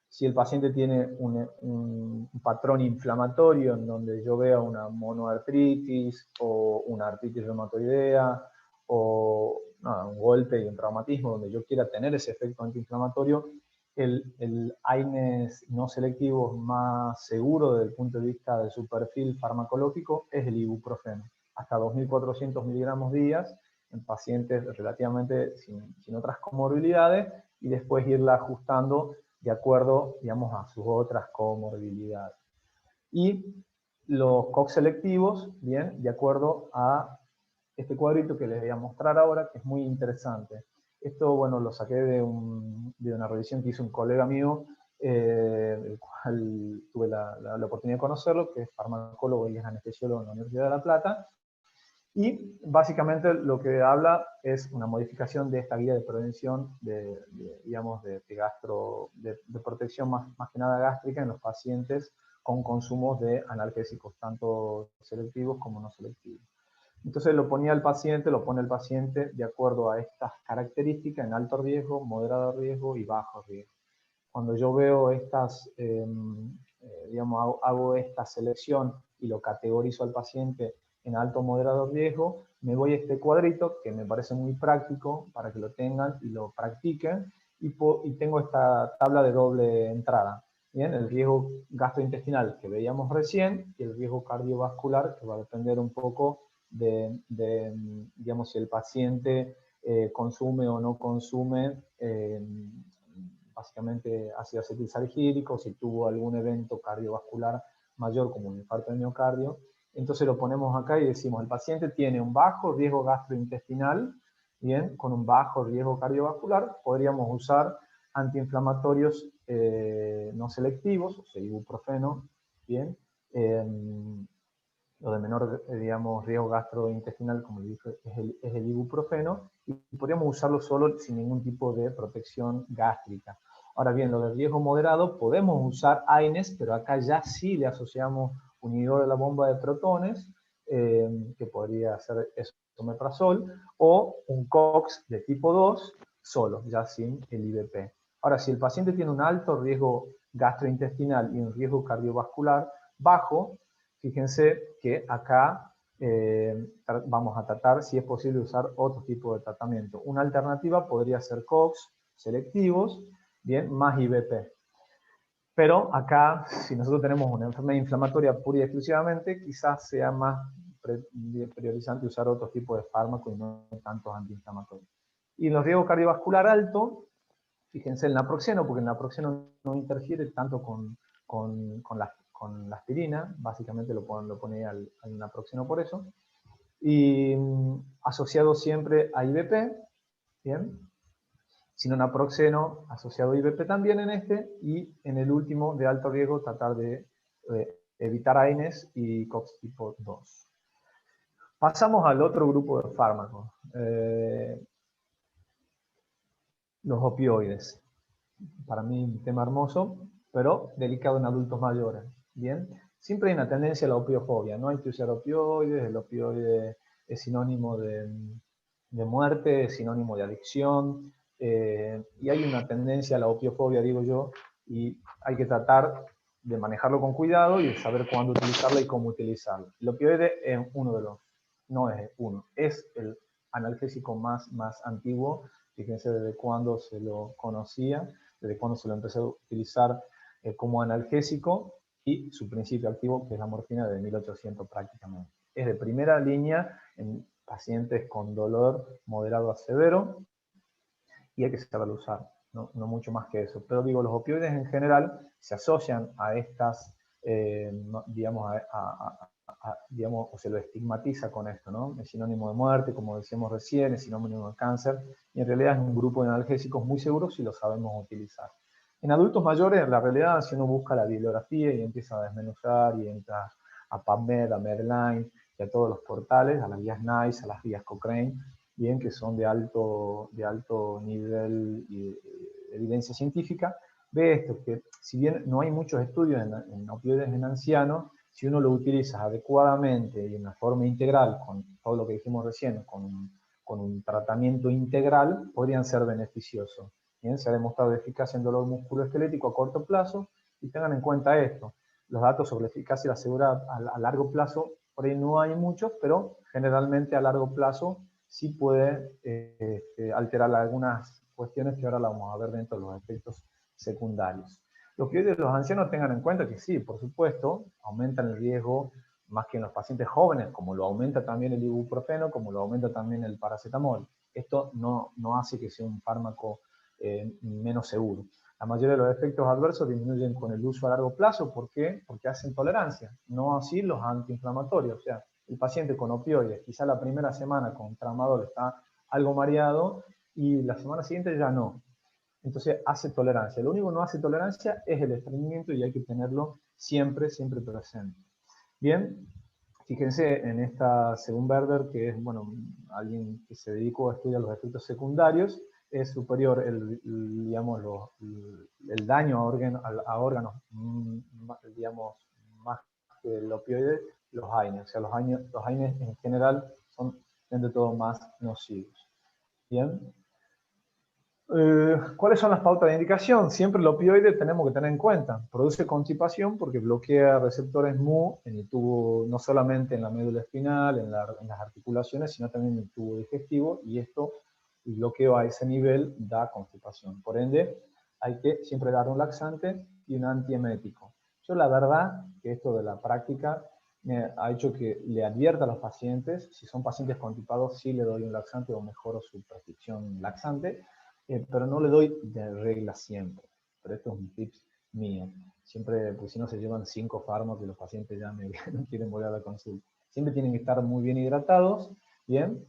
si el paciente tiene un patrón inflamatorio en donde yo vea una monoartritis o una artritis reumatoidea o un golpe y un traumatismo donde yo quiera tener ese efecto antiinflamatorio, el AINES no selectivo más seguro desde el punto de vista de su perfil farmacológico es el ibuprofeno, hasta 2.400 miligramos días en pacientes relativamente sin otras comorbilidades, y después irla ajustando de acuerdo, digamos, a sus otras comorbilidades. Y los COX selectivos, bien, de acuerdo a este cuadrito que les voy a mostrar ahora, que es muy interesante. Esto, bueno, lo saqué de una revisión que hizo un colega mío, el cual tuve la oportunidad de conocerlo, que es farmacólogo y es anestesiólogo en la Universidad de La Plata. Y básicamente lo que habla es una modificación de esta guía de prevención digamos, de protección más que nada gástrica en los pacientes con consumos de analgésicos, tanto selectivos como no selectivos. Entonces lo pone el paciente de acuerdo a estas características en alto riesgo, moderado riesgo y bajo riesgo. Cuando yo veo estas, digamos, hago esta selección y lo categorizo al paciente en alto o moderado riesgo, me voy a este cuadrito que me parece muy práctico para que lo tengan y lo practiquen, y tengo esta tabla de doble entrada. Bien, el riesgo gastrointestinal que veíamos recién y el riesgo cardiovascular, que va a depender un poco digamos, si el paciente consume o no consume básicamente ácido acetilsalicílico, si tuvo algún evento cardiovascular mayor como un infarto de miocardio. Entonces lo ponemos acá y decimos, el paciente tiene un bajo riesgo gastrointestinal, bien, con un bajo riesgo cardiovascular, podríamos usar antiinflamatorios no selectivos, o sea, ibuprofeno, bien, lo de menor, digamos, riesgo gastrointestinal, como le dije, es el ibuprofeno, y podríamos usarlo solo sin ningún tipo de protección gástrica. Ahora bien, lo de riesgo moderado, podemos usar AINES, pero acá ya sí le asociamos un inhibidor de la bomba de protones, que podría ser esomeprazol, o un COX de tipo 2, solo, ya sin el IBP. Ahora, si el paciente tiene un alto riesgo gastrointestinal y un riesgo cardiovascular bajo, fíjense que acá vamos a tratar si es posible usar otro tipo de tratamiento. Una alternativa podría ser COX selectivos, bien, más IBP. Pero acá, si nosotros tenemos una enfermedad inflamatoria pura y exclusivamente, quizás sea más priorizante usar otro tipo de fármaco y no tantos antiinflamatorios. Y en los riesgos cardiovascular alto, fíjense el naproxeno, porque el naproxeno no interfiere tanto con la aspirina, básicamente lo pone al naproxeno por eso, y asociado siempre a IBP, bien, sino naproxeno asociado a IBP también en este, y en el último de alto riesgo tratar de evitar AINES y COX tipo 2. Pasamos al otro grupo de fármacos, los opioides. Para mí un tema hermoso, pero delicado en adultos mayores. Bien, siempre hay una tendencia a la opiofobia, no hay que usar opioides, el opioide es sinónimo de muerte, es sinónimo de adicción, y hay una tendencia a la opiofobia, digo yo, y hay que tratar de manejarlo con cuidado y de saber cuándo utilizarla y cómo utilizarla. El opioide es uno de los, no es uno, es el analgésico más antiguo, fíjense desde cuándo se lo conocía, desde cuándo se lo empezó a utilizar como analgésico, y su principio activo, que es la morfina, de 1800 prácticamente. Es de primera línea en pacientes con dolor moderado a severo, y hay que saberlo usar, no mucho más que eso. Pero digo, los opioides en general se asocian a estas, digamos, digamos, o se lo estigmatiza con esto, ¿no? Es sinónimo de muerte, como decíamos recién, es sinónimo de cáncer, y en realidad es un grupo de analgésicos muy seguros si lo sabemos utilizar. En adultos mayores, la realidad, si uno busca la bibliografía y empieza a desmenuzar y entra a PubMed, a Medline y a todos los portales, a las guías NICE, a las guías Cochrane, bien, que son de alto nivel y evidencia científica, ve esto, que si bien no hay muchos estudios en opioides en ancianos, si uno lo utiliza adecuadamente y en una forma integral, con todo lo que dijimos recién, con un tratamiento integral, podrían ser beneficiosos. Bien, se ha demostrado eficacia en dolor musculoesquelético a corto plazo, y tengan en cuenta esto, los datos sobre la eficacia y la seguridad a largo plazo, por ahí no hay muchos, pero generalmente a largo plazo sí puede alterar algunas cuestiones que ahora la vamos a ver dentro de los efectos secundarios. Los opioides de los ancianos, tengan en cuenta que sí, por supuesto, aumentan el riesgo más que en los pacientes jóvenes, como lo aumenta también el ibuprofeno, como lo aumenta también el paracetamol. Esto no hace que sea un fármaco menos seguro. La mayoría de los efectos adversos disminuyen con el uso a largo plazo. ¿Por qué? Porque hacen tolerancia, no así los antiinflamatorios. O sea, el paciente con opioides, quizá la primera semana con tramadol está algo mareado y la semana siguiente ya no. Entonces hace tolerancia. Lo único que no hace tolerancia es el estreñimiento y hay que tenerlo siempre, siempre presente. Bien, fíjense en esta, según Berder, que es, bueno, alguien que se dedicó a estudiar los efectos secundarios, es superior digamos, el daño a órganos, digamos, más que el opioide, los AINE. O sea, los AINE en general son, de todo, más nocivos. Bien. ¿Cuáles son las pautas de indicación? Siempre el opioide tenemos que tener en cuenta. Produce constipación porque bloquea receptores Mu en el tubo, no solamente en la médula espinal, en las articulaciones, sino también en el tubo digestivo, y esto, el bloqueo a ese nivel, da constipación. Por ende, hay que siempre dar un laxante y un antiemético. Yo la verdad que esto de la práctica me ha hecho que le advierta a los pacientes, si son pacientes constipados, sí le doy un laxante o mejoro su prescripción laxante, pero no le doy de regla siempre. Pero esto es un tip mío. Siempre, porque si no se llevan 5 fármacos y los pacientes ya no quieren volver a la consulta. Siempre tienen que estar muy bien hidratados, bien,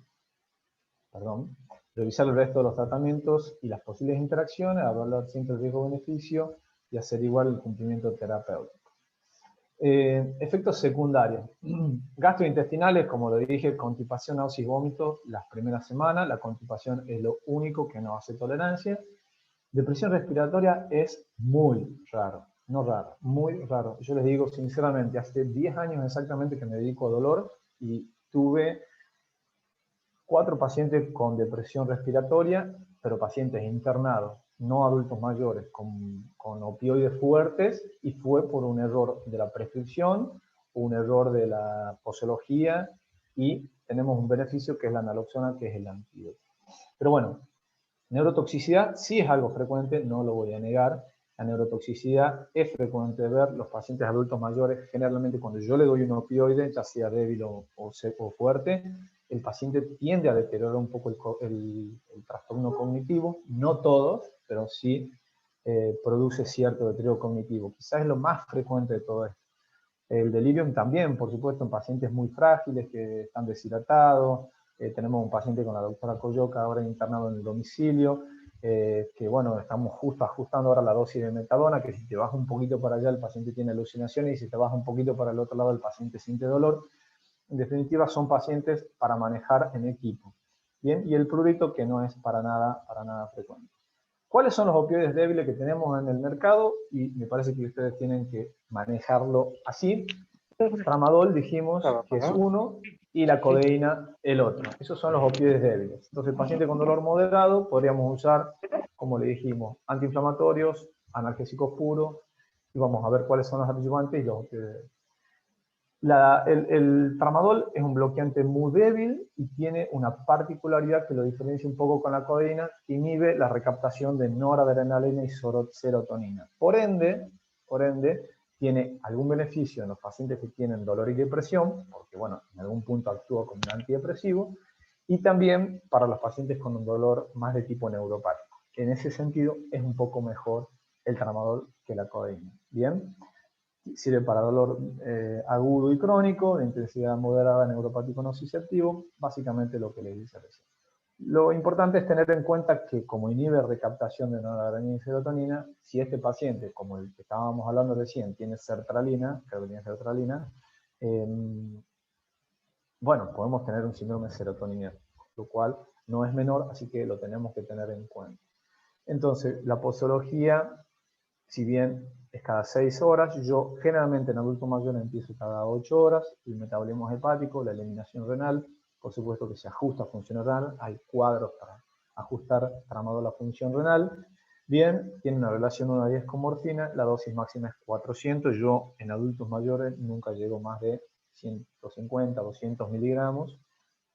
revisar el resto de los tratamientos y las posibles interacciones, evaluar siempre el riesgo-beneficio y hacer igual el cumplimiento terapéutico. Efectos secundarios. Gastrointestinales, como lo dije, constipación, náuseas y vómitos las primeras semanas. La constipación es lo único que no hace tolerancia. Depresión respiratoria es muy raro, no raro, muy raro. Yo les digo sinceramente, hace 10 años exactamente que me dedico a dolor y tuve 4 pacientes con depresión respiratoria, pero pacientes internados, no adultos mayores, con opioides fuertes, y fue por un error de la prescripción, un error de la posología, y tenemos un beneficio que es la naloxona, que es el antídoto. Pero bueno, neurotoxicidad sí es algo frecuente, no lo voy a negar. La neurotoxicidad es frecuente ver los pacientes adultos mayores. Generalmente cuando yo le doy un opioide, ya sea débil o fuerte, el paciente tiende a deteriorar un poco el trastorno cognitivo. No todos, pero sí produce cierto deterioro cognitivo. Quizás es lo más frecuente de todo esto. El delirium también, por supuesto, en pacientes muy frágiles que están deshidratados. Tenemos un paciente con la doctora Coyoca ahora internado en el domicilio, que bueno, estamos justo ajustando ahora la dosis de metadona, que si te baja un poquito para allá el paciente tiene alucinaciones, y si te baja un poquito para el otro lado el paciente siente dolor. En definitiva, son pacientes para manejar en equipo. Bien, y el prurito, que no es para nada frecuente. ¿Cuáles son los opioides débiles que tenemos en el mercado? Y me parece que ustedes tienen que manejarlo así. Tramadol dijimos que es uno, y la codeína el otro. Esos son los opioides débiles. Entonces, el paciente con dolor moderado podríamos usar, como le dijimos, antiinflamatorios, analgésicos puros, y vamos a ver cuáles son los adyuvantes y los opioides débiles. El tramadol es un bloqueante muy débil y tiene una particularidad que lo diferencia un poco con la codeína, que inhibe la recaptación de noradrenalina y serotonina. Por ende, tiene algún beneficio en los pacientes que tienen dolor y depresión, porque bueno, en algún punto actúa como un antidepresivo, y también para los pacientes con un dolor más de tipo neuropático. En ese sentido, es un poco mejor el tramadol que la codeína. Bien. Sirve para dolor agudo y crónico, de intensidad moderada, neuropático nociceptivo, básicamente lo que les dice recién. Lo importante es tener en cuenta que como inhibe recaptación de noradrenalina y serotonina, si este paciente, como el que estábamos hablando recién, tiene sertralina, bueno, podemos tener un síndrome serotoninérgico, lo cual no es menor, así que lo tenemos que tener en cuenta. Entonces, la posología, si bien es cada 6 horas, yo generalmente en adulto mayor empiezo cada 8 horas, el metabolismo hepático, la eliminación renal, por supuesto que se ajusta a función renal, hay cuadros para ajustar tramadol a función renal. Bien, tiene una relación 1 a 10 con morfina, la dosis máxima es 400, yo en adultos mayores nunca llego más de 150, 200 miligramos,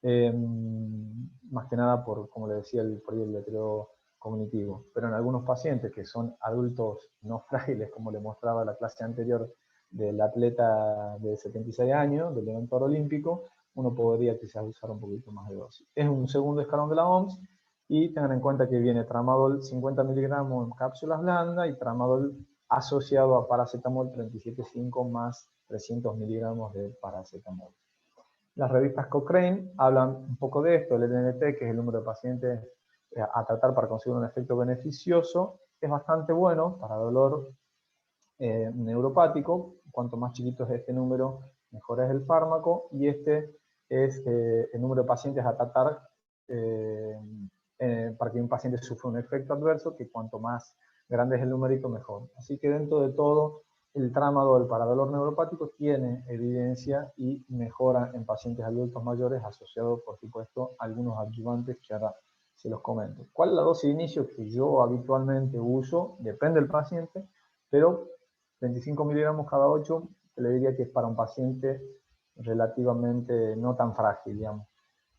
más que nada por, como le decía, por el deterioro cognitivo. Pero en algunos pacientes que son adultos no frágiles, como le mostraba la clase anterior del atleta de 76 años, del levantador olímpico, uno podría quizás usar un poquito más de dosis. Es un segundo escalón de la OMS, y tengan en cuenta que viene tramadol 50 miligramos en cápsulas blandas y tramadol asociado a paracetamol 37,5 más 300 miligramos de paracetamol. Las revistas Cochrane hablan un poco de esto, el NNT, que es el número de pacientes a tratar para conseguir un efecto beneficioso, es bastante bueno para dolor neuropático. Cuanto más chiquito es este número, mejor es el fármaco, y este es el número de pacientes a tratar para que un paciente sufra un efecto adverso, que cuanto más grande es el numerito, mejor. Así que dentro de todo, el tramadol para dolor neuropático tiene evidencia y mejora en pacientes adultos mayores, asociado, por supuesto, a algunos adyuvantes que ahora se los comento. ¿Cuál es la dosis de inicio que yo habitualmente uso? Depende del paciente, pero 25 miligramos cada 8, le diría que es para un paciente relativamente no tan frágil, digamos.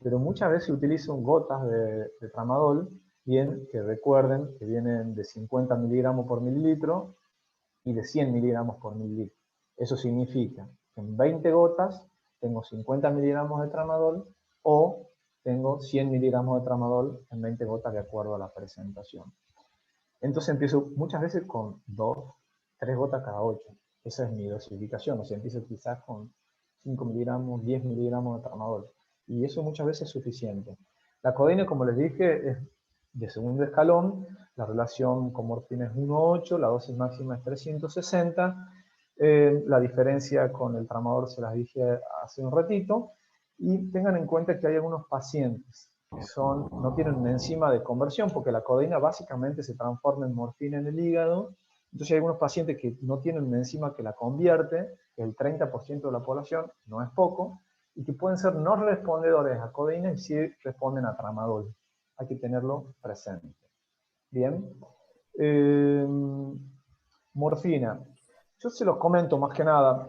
Pero muchas veces utilizo gotas de tramadol, bien, que recuerden que vienen de 50 miligramos por mililitro y de 100 miligramos por mililitro. Eso significa que en 20 gotas tengo 50 miligramos de tramadol, o tengo 100 miligramos de tramadol en 20 gotas, de acuerdo a la presentación. Entonces empiezo muchas veces con 2, 3 gotas cada 8. Esa es mi dosificación. O sea, empiezo quizás con 5 miligramos, 10 miligramos de tramadol. Y eso muchas veces es suficiente. La codeína, como les dije, es de segundo escalón. La relación con morfina es 1,8, la dosis máxima es 360. La diferencia con el tramadol se las dije hace un ratito. Y tengan en cuenta que hay algunos pacientes que no tienen una enzima de conversión, porque la codeína básicamente se transforma en morfina en el hígado. Entonces hay algunos pacientes que no tienen una enzima que la convierte, que el 30% de la población, no es poco, y que pueden ser no respondedores a codeína y sí responden a tramadol. Hay que tenerlo presente. Bien. Morfina. Yo se los comento más que nada.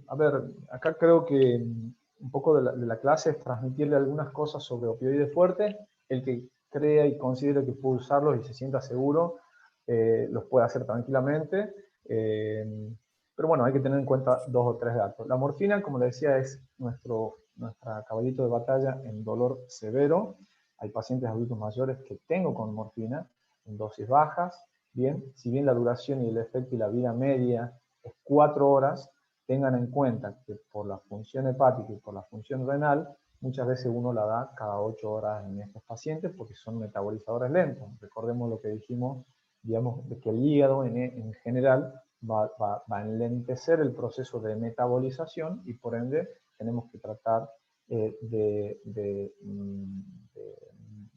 A ver, acá creo que un poco de la clase es transmitirle algunas cosas sobre opioides fuertes. El que crea y considere que puede usarlos y se sienta seguro, los puede hacer tranquilamente. Pero bueno, hay que tener en cuenta 2 o 3 datos. La morfina, como les decía, es nuestra caballito de batalla en dolor severo. Hay pacientes adultos mayores que tengo con morfina en dosis bajas. Bien, si bien la duración y el efecto y la vida media es 4 horas, tengan en cuenta que por la función hepática y por la función renal, muchas veces uno la da cada 8 horas en estos pacientes porque son metabolizadores lentos. Recordemos lo que dijimos, digamos, de que el hígado en general va a enlentecer el proceso de metabolización, y por ende tenemos que tratar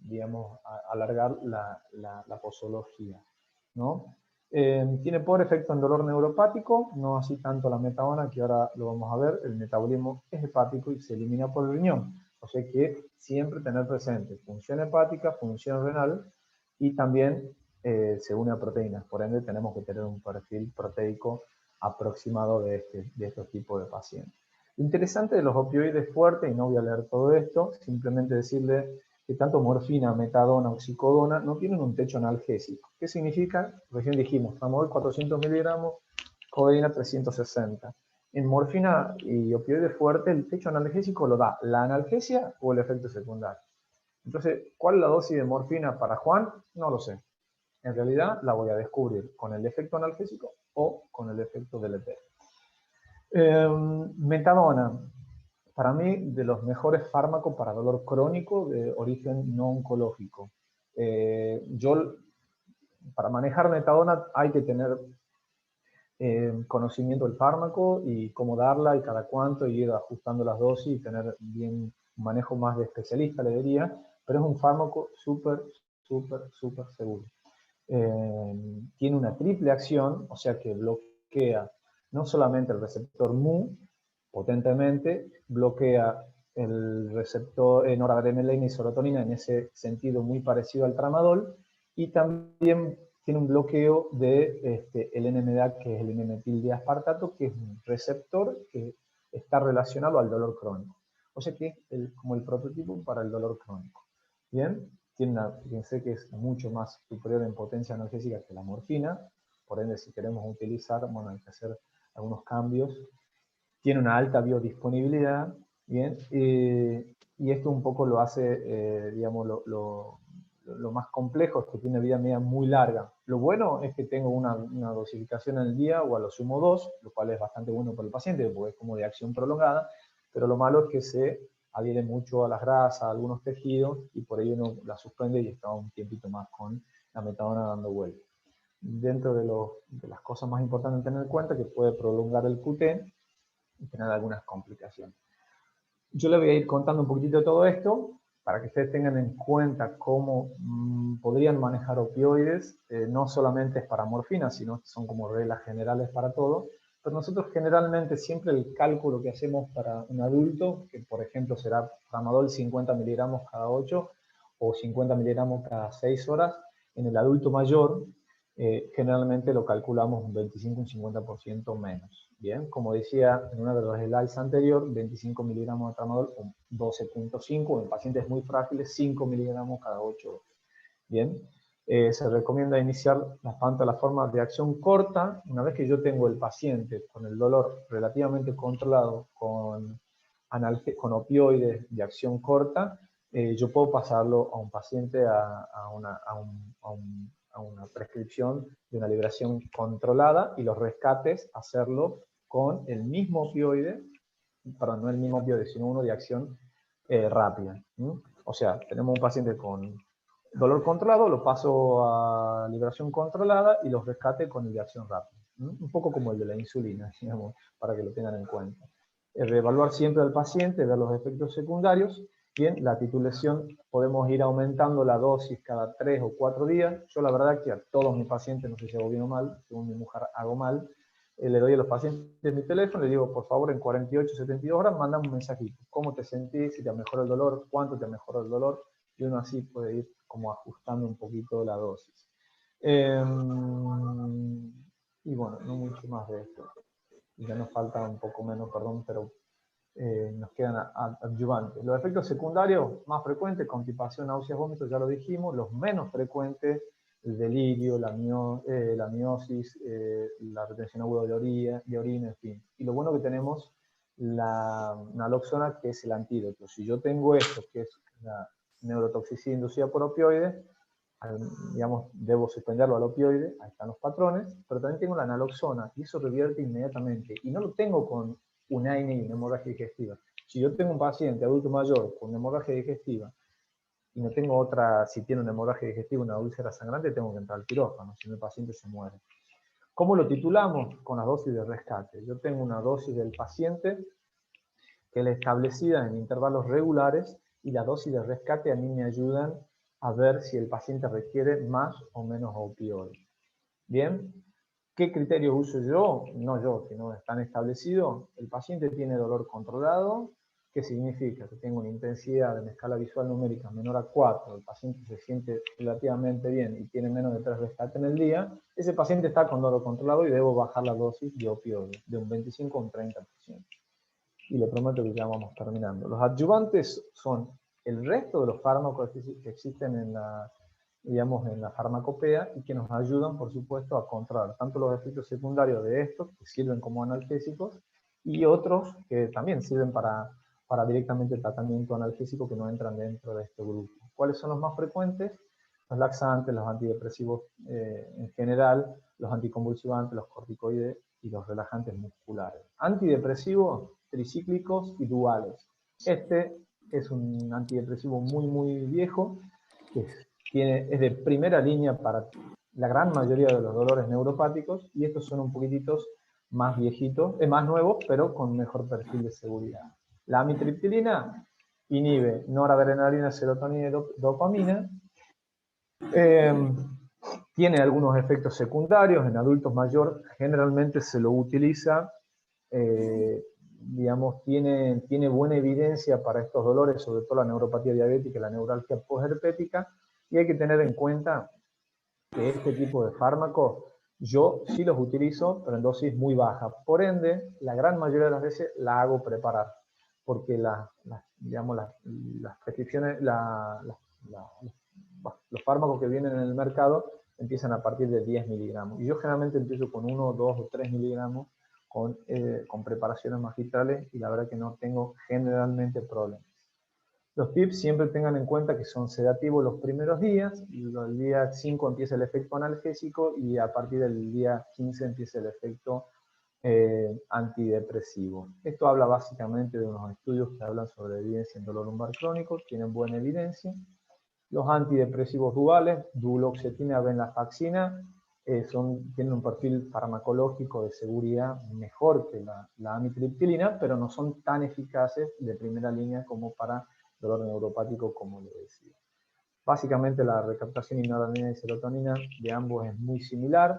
digamos, alargar la posología, ¿no? Tiene por efecto en dolor neuropático, no así tanto la metadona, que ahora lo vamos a ver. El metabolismo es hepático y se elimina por el riñón. O sea que siempre tener presente función hepática, función renal, y también se une a proteínas. Por ende tenemos que tener un perfil proteico aproximado de estos tipos de pacientes. Lo interesante de los opioides fuertes, y no voy a leer todo esto, simplemente decirle que tanto morfina, metadona, oxicodona no tienen un techo analgésico. ¿Qué significa? Recién dijimos, tramadol 400 miligramos, codeína 360. En morfina y opioides fuertes, el techo analgésico lo da la analgesia o el efecto secundario. Entonces, ¿cuál es la dosis de morfina para Juan? No lo sé. En realidad la voy a descubrir con el efecto analgésico o con el efecto deletério. Metadona. Para mí, de los mejores fármacos para dolor crónico de origen no oncológico. Para manejar metadona hay que tener conocimiento del fármaco y cómo darla y cada cuánto, y ir ajustando las dosis y tener bien un manejo más de especialista, le diría, pero es un fármaco súper seguro. Tiene una triple acción, o sea que bloquea no solamente el receptor mu potentemente, bloquea el receptor noradrenalina y serotonina en ese sentido muy parecido al tramadol, y también tiene un bloqueo de el NMDA, que es el N-metildiaspartato, que es un receptor que está relacionado al dolor crónico. O sea que es como el prototipo para el dolor crónico. Bien, fíjense que es mucho más superior en potencia analgésica que la morfina, por ende si queremos utilizar, bueno, hay que hacer algunos cambios. Tiene una alta biodisponibilidad, bien, y esto un poco lo hace, digamos, lo más complejo es que tiene vida media muy larga. Lo bueno es que tengo una dosificación al día o a lo sumo 2, lo cual es bastante bueno para el paciente porque es como de acción prolongada, pero lo malo es que se adhiere mucho a las grasas, a algunos tejidos, y por ello uno la suspende y está un tiempito más con la metadona dando vuelta. Dentro de las cosas más importantes a tener en cuenta, que puede prolongar el QT y tener algunas complicaciones. Yo le voy a ir contando un poquitito de todo esto, para que ustedes tengan en cuenta cómo podrían manejar opioides. No solamente es para morfina, sino que son como reglas generales para todo. Pero nosotros generalmente siempre el cálculo que hacemos para un adulto, que por ejemplo será tramadol 50 miligramos cada 8 o 50 miligramos cada 6 horas, en el adulto mayor generalmente lo calculamos un 25 un 50% menos. Bien, como decía en una de las slides anterior, 25 miligramos de tramadol, 12.5, en pacientes muy frágiles, 5 miligramos cada 8 horas. Bien, se recomienda iniciar la forma de acción corta. Una vez que yo tengo el paciente con el dolor relativamente controlado, con opioides de acción corta, yo puedo pasarlo a un paciente a una prescripción de una liberación controlada, y los rescates hacerlo con el mismo opioide, perdón, no el mismo opioide, sino uno de acción rápida. O sea, tenemos un paciente con dolor controlado, lo paso a liberación controlada y los rescate con el de acción rápida. Un poco como el de la insulina, digamos, para que lo tengan en cuenta. Reevaluar siempre al paciente, ver los efectos secundarios. Bien, la titulación podemos ir aumentando la dosis cada 3 o 4 días. Yo la verdad que a todos mis pacientes, no sé si hago bien o mal, según mi mujer hago mal, le doy a los pacientes mi teléfono, le digo, por favor, en 48, 72 horas, mandame un mensajito. ¿Cómo te sentís? ¿Si te mejoró el dolor? ¿Cuánto te mejoró el dolor? Y uno así puede ir como ajustando un poquito la dosis. Y bueno, no mucho más de esto. Ya nos falta un poco menos, perdón, pero nos quedan adyuvantes. Los efectos secundarios más frecuentes, constipación, náuseas, vómitos, ya lo dijimos. Los menos frecuentes, el delirio, la miosis, la retención aguda de orina, en fin. Y lo bueno que tenemos la naloxona, que es el antídoto. Si yo tengo esto, que es la neurotoxicidad inducida por opioides, digamos, debo suspenderlo al opioide, ahí están los patrones, pero también tengo la naloxona, y eso revierte inmediatamente. Y no lo tengo con un AINE y una hemorragia digestiva. Si yo tengo un paciente adulto mayor con una hemorragia digestiva, y no tengo otra, si tiene una hemorragia digestiva, una úlcera sangrante, tengo que entrar al quirófano, si no el paciente se muere. ¿Cómo lo titulamos? Con las dosis de rescate. Yo tengo una dosis del paciente que es establecida en intervalos regulares, y las dosis de rescate a mí me ayudan a ver si el paciente requiere más o menos opioides. Bien, ¿qué criterio uso yo? No yo, sino están establecidos. El paciente tiene dolor controlado. ¿Qué significa? Que tengo una intensidad en escala visual numérica menor a 4, el paciente se siente relativamente bien y tiene menos de 3 rescates en el día, ese paciente está con dolor controlado y debo bajar la dosis de opioides de un 25 a un 30%. Y le prometo que ya vamos terminando. Los adyuvantes son el resto de los fármacos que existen en digamos, en la farmacopea, y que nos ayudan, por supuesto, a controlar tanto los efectos secundarios de estos, que sirven como analgésicos, y otros que también sirven para directamente el tratamiento analgésico, que no entran dentro de este grupo. ¿Cuáles son los más frecuentes? Los laxantes, los antidepresivos en general, los anticonvulsivantes, los corticoides y los relajantes musculares. Antidepresivos tricíclicos y duales. Este es un antidepresivo muy viejo, que es de primera línea para la gran mayoría de los dolores neuropáticos, y estos son un poquititos más viejitos, más nuevos, pero con mejor perfil de seguridad. La amitriptilina inhibe noradrenalina, serotonina y dopamina. Tiene algunos efectos secundarios. En adultos mayores generalmente se lo utiliza, digamos, tiene buena evidencia para estos dolores, sobre todo la neuropatía diabética y la neuralgia posherpética, y hay que tener en cuenta que este tipo de fármacos yo sí los utilizo, pero en dosis muy baja. Por ende, la gran mayoría de las veces la hago preparar, porque digamos, las prescripciones, los fármacos que vienen en el mercado empiezan a partir de 10 miligramos. Y yo generalmente empiezo con 1, 2 o 3 miligramos con preparaciones magistrales, y la verdad que no tengo generalmente problemas. Los tips siempre tengan en cuenta que son sedativos los primeros días, y el día 5 empieza el efecto analgésico, y a partir del día 15 empieza el efecto antidepresivo. Esto habla básicamente de unos estudios que hablan sobre evidencia en dolor lumbar crónico, tienen buena evidencia. Los antidepresivos duales, duloxetina, venlafaxina, tienen un perfil farmacológico de seguridad mejor que la amitriptilina, pero no son tan eficaces de primera línea como para dolor neuropático, como le decía. Básicamente la recaptación de noradrenalina y serotonina de ambos es muy similar.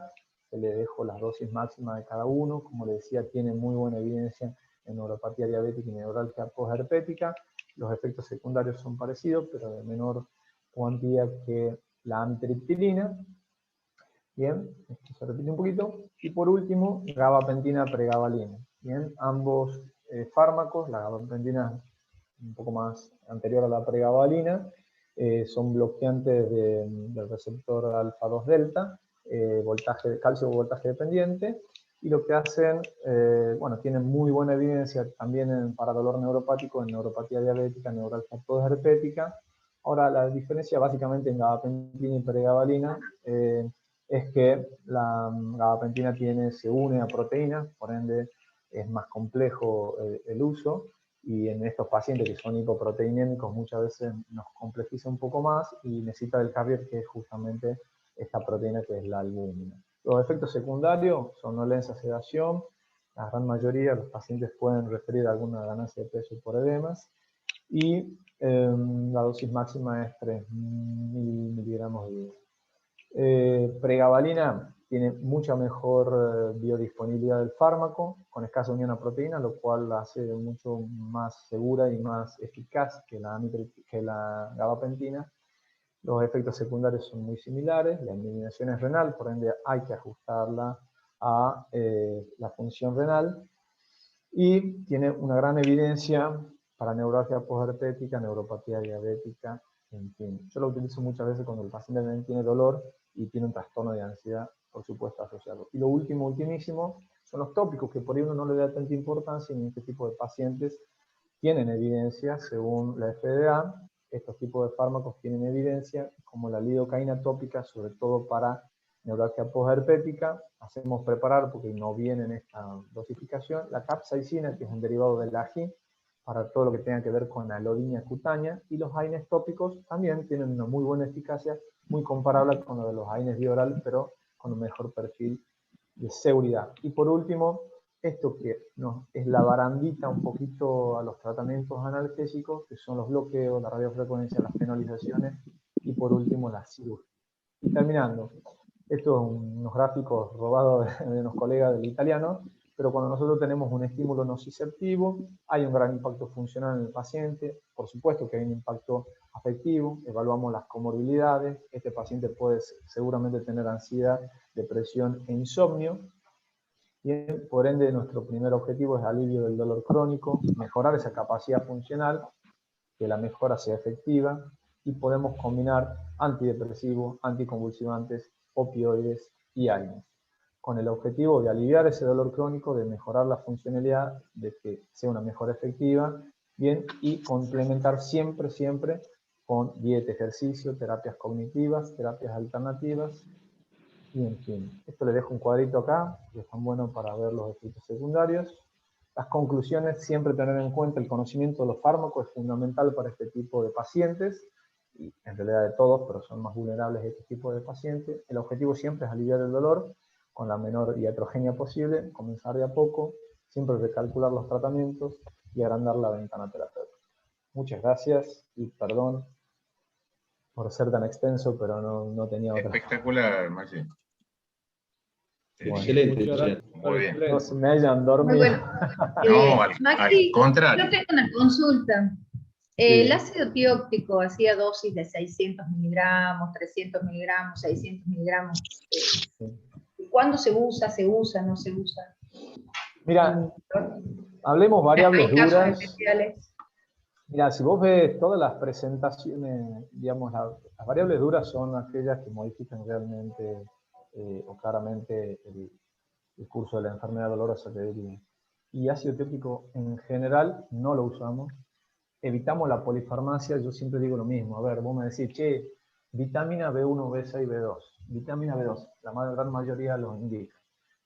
Se le dejo las dosis máximas de cada uno. Como le decía, tiene muy buena evidencia en neuropatía diabética y neuralgia posherpética. Los efectos secundarios son parecidos, pero de menor cuantía que la amitriptilina. Bien, esto se repite un poquito. Y por último, gabapentina, pregabalina. Bien, ambos fármacos, la gabapentina un poco más anterior a la pregabalina, son bloqueantes del receptor alfa-2 delta, calcio voltaje dependiente, y lo que hacen, bueno, tienen muy buena evidencia también para dolor neuropático, en neuropatía diabética, neuralgia posherpética. Ahora, la diferencia básicamente en gabapentina y pregabalina es que la gabapentina se une a proteínas, por ende es más complejo el uso, y en estos pacientes que son hipoproteinémicos muchas veces nos complejiza un poco más y necesita del carrier, que es justamente esta proteína que es la albúmina. Los efectos secundarios son dolencia, sedación. La gran mayoría de los pacientes pueden referir a alguna ganancia de peso por edemas, y la dosis máxima es 3 miligramos diario. Pregabalina tiene mucha mejor biodisponibilidad del fármaco, con escasa unión a proteína, lo cual la hace mucho más segura y más eficaz que la gabapentina. Los efectos secundarios son muy similares, la eliminación es renal, por ende hay que ajustarla a la función renal, y tiene una gran evidencia para neuralgia posherpética, neuropatía diabética, en fin. Yo lo utilizo muchas veces cuando el paciente también tiene dolor y tiene un trastorno de ansiedad, por supuesto, asociado. Y lo ultimísimo, son los tópicos, que por ahí uno no le da tanta importancia, y en este tipo de pacientes tienen evidencia, según la FDA. Estos tipos de fármacos tienen evidencia, como la lidocaína tópica, sobre todo para neuralgia posherpética. Hacemos preparar, porque no viene en esta dosificación, la capsaicina, que es un derivado del ají, para todo lo que tenga que ver con la alodinia cutánea, y los AINES tópicos también tienen una muy buena eficacia, muy comparable con lo de los AINES bioral, pero con un mejor perfil de seguridad. Y por último, esto que es la barandita un poquito a los tratamientos analgésicos, que son los bloqueos, la radiofrecuencia, las penalizaciones, y por último la cirugía. Y terminando, esto es unos gráficos robados de unos colegas del italiano, pero cuando nosotros tenemos un estímulo nociceptivo, hay un gran impacto funcional en el paciente. Por supuesto que hay un impacto afectivo, evaluamos las comorbilidades. Este paciente puede seguramente tener ansiedad, depresión e insomnio. Bien, por ende, nuestro primer objetivo es alivio del dolor crónico, mejorar esa capacidad funcional, que la mejora sea efectiva, y podemos combinar antidepresivos, anticonvulsivantes, opioides y AINES, con el objetivo de aliviar ese dolor crónico, de mejorar la funcionalidad, de que sea una mejora efectiva, bien, y complementar siempre con dieta, ejercicio, terapias cognitivas, terapias alternativas, y en fin. Esto le dejo un cuadrito acá, que es tan bueno para ver los efectos secundarios. Las conclusiones: siempre tener en cuenta el conocimiento de los fármacos es fundamental para este tipo de pacientes. y en realidad de todos, pero son más vulnerables este tipo de pacientes. El objetivo siempre es aliviar el dolor con la menor iatrogenia posible, comenzar de a poco, siempre recalcular los tratamientos y agrandar la ventana terapéutica. Muchas gracias y perdón por ser tan extenso, pero no tenía otra. Espectacular, Maxi. Bueno, Excelente. Muy bien. no se me hayan Muy dormido. bueno. No, al Maxi, contrario. yo tengo una consulta. Sí. El ácido tióptico hacía dosis de 600 miligramos, 300 miligramos, 600 miligramos. ¿Cuándo se usa, no se usa? Mira, hablemos variables ¿Hay casos duras. especiales? Mira, si vos ves todas las presentaciones, digamos, las variables duras son aquellas que modifican realmente o claramente el curso de la enfermedad dolorosa que diría. Y ácido tiópico en general no lo usamos. Evitamos la polifarmacia, yo siempre digo lo mismo. A ver, vos me decís, che, vitamina B1, B6, B2. Vitamina B2, la gran mayoría los indica.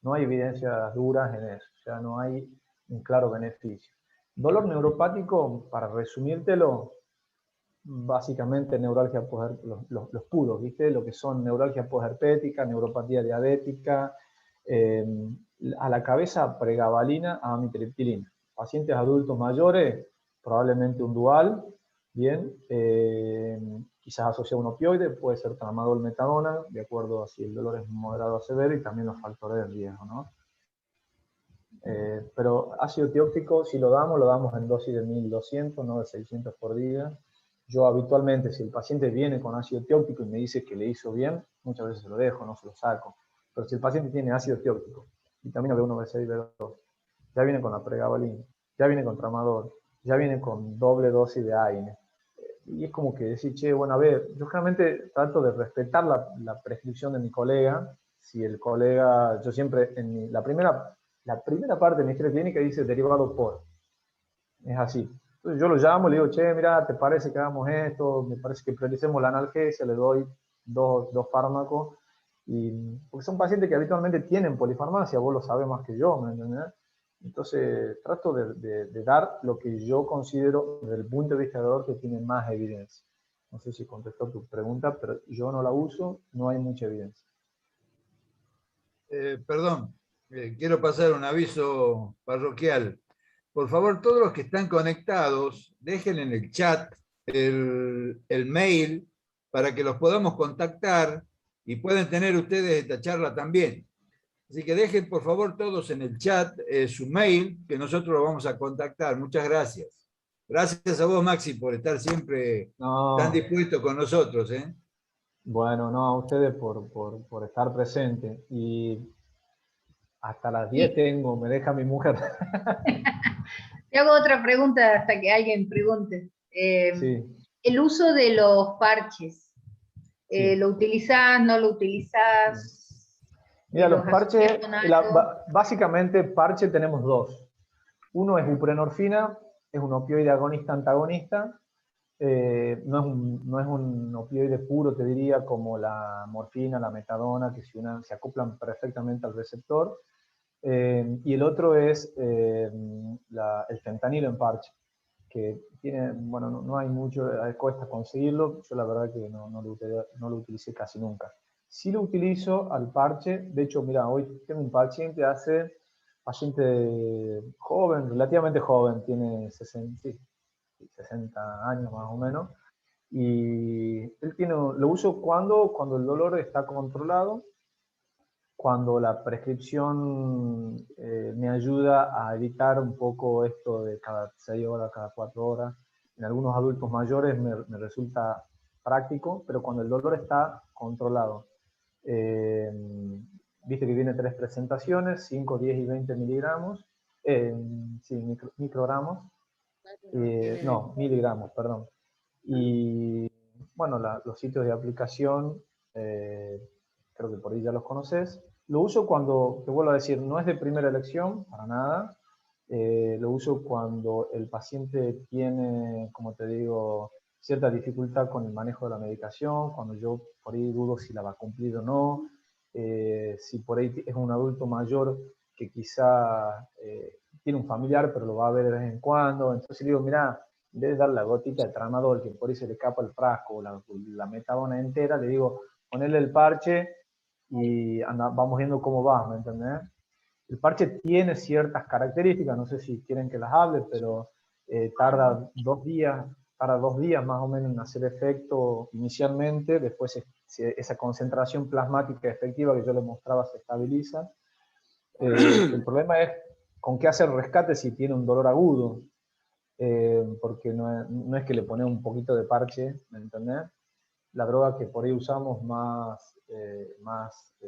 No hay evidencias duras en eso, o sea, no hay un claro beneficio. Dolor neuropático, para resumírtelo, básicamente neuralgia los puros, ¿viste? Lo que son neuralgia posherpética, neuropatía diabética, a la cabeza pregabalina, amitriptilina. Pacientes adultos mayores, probablemente un dual, bien, quizás asociado a un opioide, puede ser tramadol metadona, de acuerdo a si el dolor es moderado o severo, y también los factores de riesgo, ¿no? Pero ácido tióptico, si lo damos en dosis de 1200, no de 600 por día. Yo habitualmente, si el paciente viene con ácido tióptico y me dice que le hizo bien, muchas veces se lo dejo, no se lo saco. Pero si el paciente tiene ácido tióptico, vitamina B1, B6, B2, ya viene con la pregabalina, ya viene con tramadol, ya viene con doble dosis de AINE. Y es como que decir, che, bueno, a ver, yo generalmente trato de respetar la prescripción de mi colega. Si el colega, yo siempre, la primera parte de mi historia clínica dice derivado por. Es así. Entonces yo lo llamo, le digo, che, mira, ¿te parece que hagamos esto? Me parece que prioricemos la analgesia, le doy dos fármacos. Porque son pacientes que habitualmente tienen polifarmacia, vos lo sabés más que yo, ¿me entendés? Entonces trato de dar lo que yo considero desde el punto de vista del dolor que tiene más evidencia. No sé si contestó tu pregunta, pero yo no la uso, no hay mucha evidencia. Perdón, quiero pasar un aviso parroquial. Por favor, todos los que están conectados, dejen en el chat el mail para que los podamos contactar y pueden tener ustedes esta charla también. Así que dejen, por favor, todos en el chat su mail, que nosotros lo vamos a contactar. Muchas gracias. Gracias a vos, Maxi, por estar siempre tan dispuesto con nosotros. Bueno, no, a ustedes por estar presentes. Y hasta las 10 tengo, me deja mi mujer. Te hago otra pregunta hasta que alguien pregunte. Sí. El uso de los parches, Sí. ¿lo utilizás, no lo utilizás? Mira, los parches, básicamente parche tenemos dos. Uno es buprenorfina, es un opioide agonista-antagonista. No es un opioide puro, te diría, como la morfina, la metadona, que se acoplan perfectamente al receptor. Y el otro es el fentanilo en parche, que tiene, bueno, no hay mucho, cuesta conseguirlo. Yo la verdad que no lo utilicé casi nunca. Sí lo utilizo al parche. De hecho, mira, hoy tengo un paciente joven, relativamente joven, tiene 60 años más o menos, y él lo uso cuando el dolor está controlado, cuando la prescripción me ayuda a evitar un poco esto de cada 6 horas, cada 4 horas. En algunos adultos mayores me resulta práctico, pero cuando el dolor está controlado. Viste que viene 3 presentaciones, 5, 10 y 20 miligramos, microgramos, no, miligramos, perdón. Y bueno, los sitios de aplicación, creo que por ahí ya los conoces. Lo uso cuando, te vuelvo a decir, no es de primera elección, para nada. Lo uso cuando el paciente tiene, como te digo, cierta dificultad con el manejo de la medicación, cuando yo por ahí dudo si la va a cumplir o no, si por ahí es un adulto mayor que quizá tiene un familiar, pero lo va a ver de vez en cuando. Entonces digo, mira, en vez de dar la gotita de tramadol, que por ahí se le escapa el frasco, o la metabona entera, le digo, ponerle el parche y vamos viendo cómo va, ¿me entendés? El parche tiene ciertas características, no sé si quieren que las hable, pero tarda 2 días más o menos en hacer efecto inicialmente, después esa concentración plasmática efectiva que yo les mostraba se estabiliza. El problema es con qué hacer rescate si tiene un dolor agudo, porque no es que le pones un poquito de parche, ¿me entendés? La droga que por ahí usamos más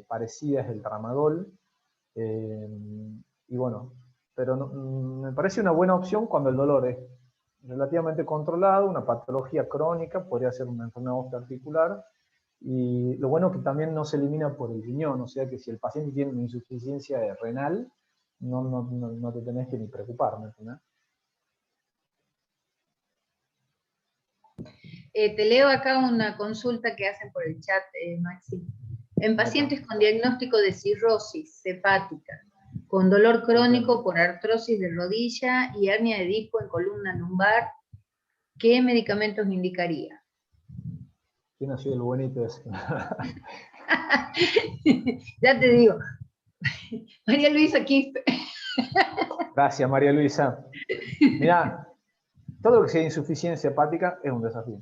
parecida es el tramadol, y bueno, pero me parece una buena opción cuando el dolor es relativamente controlado, una patología crónica, podría ser una enfermedad osteoarticular, y lo bueno es que también no se elimina por el riñón, o sea que si el paciente tiene una insuficiencia renal, no te tenés que ni preocupar, ¿me entendés? Te leo acá una consulta que hacen por el chat, Maxi. En pacientes con diagnóstico de cirrosis hepática, con dolor crónico por artrosis de rodilla y hernia de disco en columna lumbar, ¿qué medicamentos indicaría? ¿Quién ha sido el bonito ese? Ya te digo. María Luisa Quispe. Gracias, María Luisa. Mirá, todo lo que sea insuficiencia hepática es un desafío.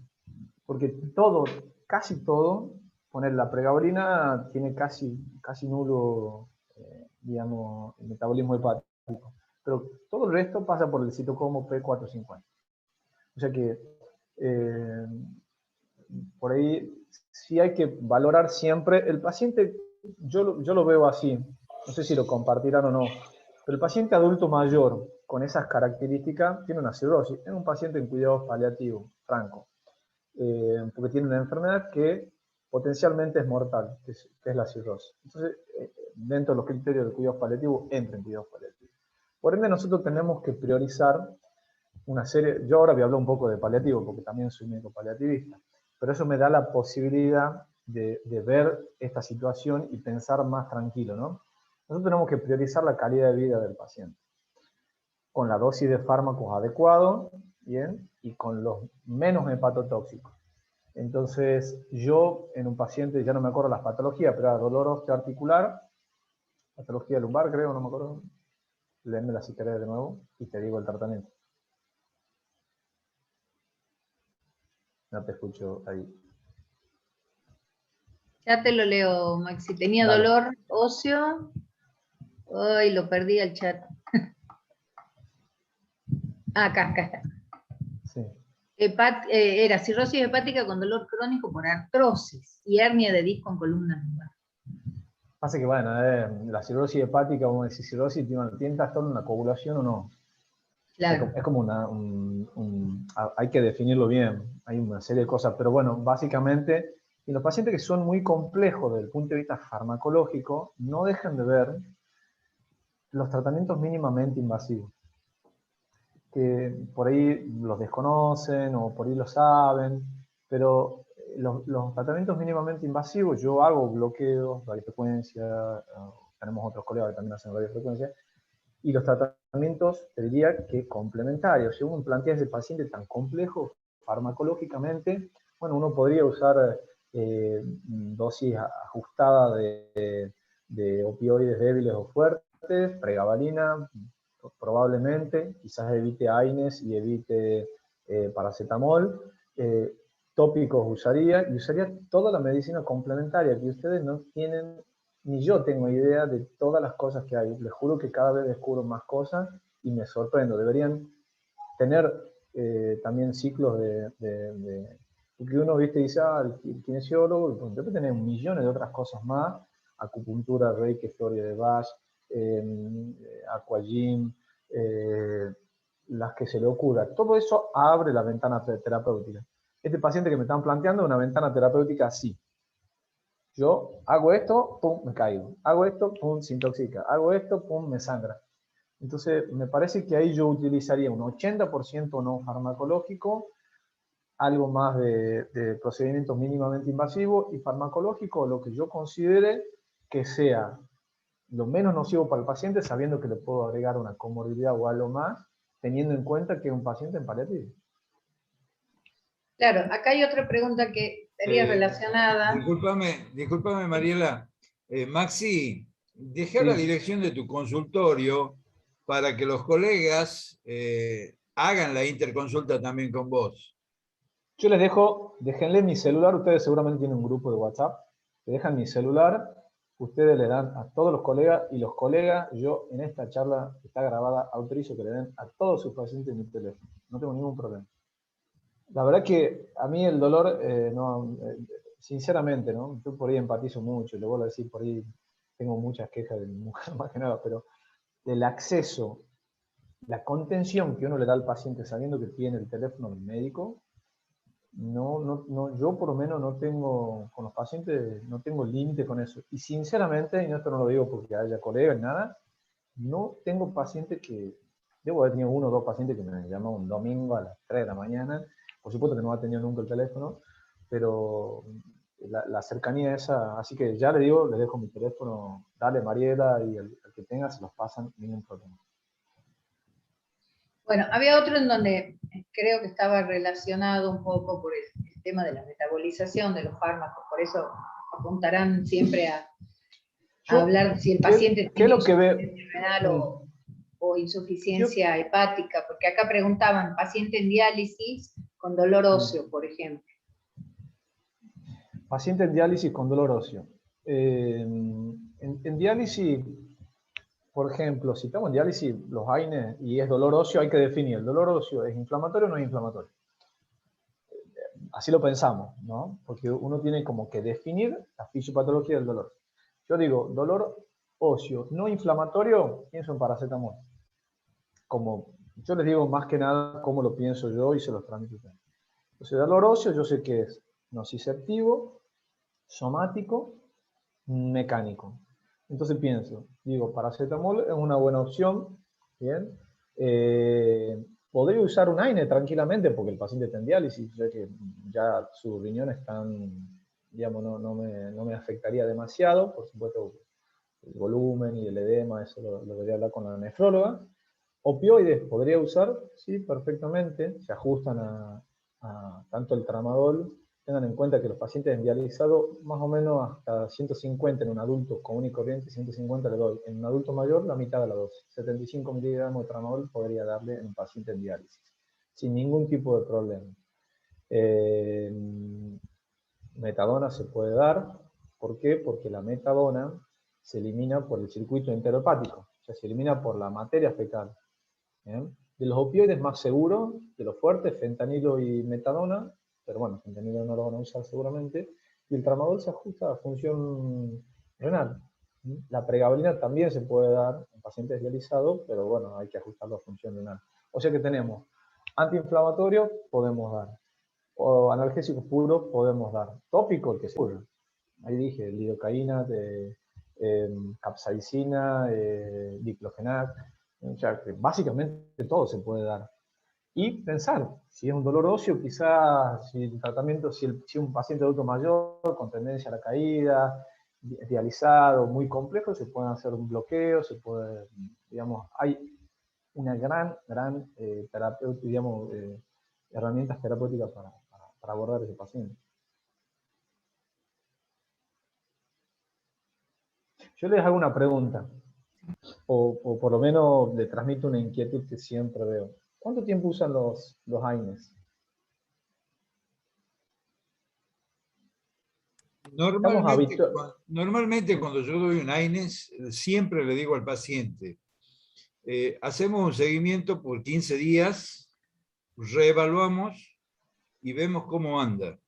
Porque casi todo, poner la pregabalina tiene casi nulo, digamos, el metabolismo hepático. Pero todo el resto pasa por el citocromo P450. O sea que, por ahí sí hay que valorar siempre. El paciente, yo lo veo así, no sé si lo compartirán o no, pero el paciente adulto mayor con esas características tiene una cirrosis. Es un paciente en cuidados paliativos, franco. Porque tiene una enfermedad que potencialmente es mortal, que es la cirrosis. Entonces, dentro de los criterios del cuidado paliativo, entra en cuidados paliativos. Por ende, nosotros tenemos que priorizar una serie. Yo ahora voy a hablar un poco de paliativo, porque también soy médico paliativista, pero eso me da la posibilidad de ver esta situación y pensar más tranquilo, ¿no? Nosotros tenemos que priorizar la calidad de vida del paciente, con la dosis de fármacos adecuado, ¿bien? Y con los menos hepatotóxicos. Entonces, yo en un paciente, ya no me acuerdo las patologías, pero era dolor osteoarticular, patología lumbar, creo, no me acuerdo. Léemela si querés de nuevo y te digo el tratamiento. No te escucho ahí. Ya te lo leo, Maxi. Tenía Dale. dolor óseo. Ay, lo perdí al chat. Acá está. Sí. Era cirrosis hepática con dolor crónico por artrosis y hernia de disco en columna lumbar. Pasa que, bueno, la cirrosis hepática, vamos a decir, cirrosis tiene trastorno en la coagulación o no. Claro. Es como hay que definirlo bien, hay una serie de cosas, pero bueno, básicamente, en los pacientes que son muy complejos desde el punto de vista farmacológico, no dejen de ver los tratamientos mínimamente invasivos, que por ahí los desconocen o por ahí lo saben, pero los tratamientos mínimamente invasivos, yo hago bloqueos, radiofrecuencia, tenemos otros colegas que también hacen radiofrecuencia, y los tratamientos, te diría que complementarios. Si uno plantea ese paciente tan complejo farmacológicamente, bueno, uno podría usar dosis ajustadas de opioides débiles o fuertes, pregabalina, probablemente, quizás evite AINES y evite paracetamol, tópicos usaría, y usaría toda la medicina complementaria que ustedes no tienen, ni yo tengo idea de todas las cosas que hay. Les juro que cada vez descubro más cosas y me sorprendo. Deberían tener también ciclos porque uno, viste, dice, el kinesiólogo, y después tenés millones de otras cosas más, acupuntura, reiki, teoría de Bach, aquagym, las que se le ocurra. Todo eso abre la ventana terapéutica. Este paciente que me están planteando es una ventana terapéutica así. Yo hago esto, pum, me caigo. Hago esto, pum, se intoxica. Hago esto, pum, me sangra. Entonces, me parece que ahí yo utilizaría un 80% no farmacológico, algo más de procedimientos mínimamente invasivos, y farmacológico, lo que yo considere que sea lo menos nocivo para el paciente, sabiendo que le puedo agregar una comorbilidad o algo más, teniendo en cuenta que es un paciente en paliativo. Claro, acá hay otra pregunta que estaría relacionada. Discúlpame, Mariela. Maxi, deja la dirección de tu consultorio para que los colegas hagan la interconsulta también con vos. Yo les dejo, déjenle mi celular, ustedes seguramente tienen un grupo de WhatsApp, te dejan mi celular, ustedes le dan a todos los colegas, y los colegas, yo en esta charla que está grabada, autorizo que le den a todos sus pacientes mi teléfono, no tengo ningún problema. La verdad que a mí el dolor, sinceramente, ¿no? Yo por ahí empatizo mucho, le vuelvo a decir, por ahí tengo muchas quejas de mi mujer más que nada, pero el acceso, la contención que uno le da al paciente sabiendo que tiene el teléfono del médico, yo por lo menos no tengo, con los pacientes, no tengo límite con eso. Y sinceramente, y esto no lo digo porque haya colegas ni nada, no tengo pacientes que, debo haber tenido 1 o 2 pacientes que me llaman un domingo a las 3 de la mañana, por supuesto que no ha tenido nunca el teléfono, pero la cercanía esa, así que ya le digo, le dejo mi teléfono, dale Mariela, y el que tenga se los pasan, ningún problema. Bueno, había otro en donde creo que estaba relacionado un poco por el tema de la metabolización de los fármacos, por eso apuntarán siempre a hablar de si el paciente tiene insuficiencia renal o insuficiencia hepática, porque acá preguntaban, paciente en diálisis con dolor óseo, por ejemplo. Paciente en diálisis con dolor óseo. En diálisis, por ejemplo, si estamos en diálisis, los AINES, y es dolor óseo, hay que definir, ¿el dolor óseo es inflamatorio o no es inflamatorio? Así lo pensamos, ¿no? Porque uno tiene como que definir la fisiopatología del dolor. Yo digo, dolor óseo no inflamatorio, pienso en paracetamol. Como yo les digo más que nada cómo lo pienso yo y se los transmito a ustedes. Entonces, dolor óseo yo sé que es nociceptivo, somático, mecánico. Entonces pienso, digo, paracetamol es una buena opción, ¿bien? Podría usar un AINE tranquilamente porque el paciente está en diálisis, ya que ya sus riñones están, digamos, no me afectaría demasiado, por supuesto el volumen y el edema, eso lo debería hablar con la nefróloga. Opioides podría usar, sí, perfectamente, se ajustan a tanto el tramadol. Tengan en cuenta que los pacientes en dializado, más o menos hasta 150 en un adulto común y corriente, 150 le doy. En un adulto mayor, la mitad de la dosis. 75 miligramos de tramadol podría darle en un paciente en diálisis, sin ningún tipo de problema. Metadona se puede dar. ¿Por qué? Porque la metadona se elimina por el circuito enterohepático, o sea, se elimina por la materia fecal. ¿Bien? De los opioides más seguros, de los fuertes, fentanilo y metadona, pero bueno, fentanilo no lo van a usar seguramente, y el tramadol se ajusta a función renal. La pregabalina también se puede dar en pacientes dializados, pero bueno, hay que ajustarlo a función renal. O sea que tenemos antiinflamatorios, podemos dar, o analgésicos puros, podemos dar, tópico, el que se puede. Ahí dije, lidocaína, capsaicina, diclofenac. O sea, que básicamente todo se puede dar. Y pensar, si es un dolor óseo, quizás, si el tratamiento, si un paciente adulto mayor con tendencia a la caída, dializado, muy complejo, se puede hacer un bloqueo, se puede, digamos, hay una gran terapéutica, digamos, herramientas terapéuticas para abordar a ese paciente. Yo les hago una pregunta. O por lo menos le transmito una inquietud que siempre veo. ¿Cuánto tiempo usan los AINES? Normalmente cuando yo doy un AINES, siempre le digo al paciente, hacemos un seguimiento por 15 días, reevaluamos y vemos cómo anda.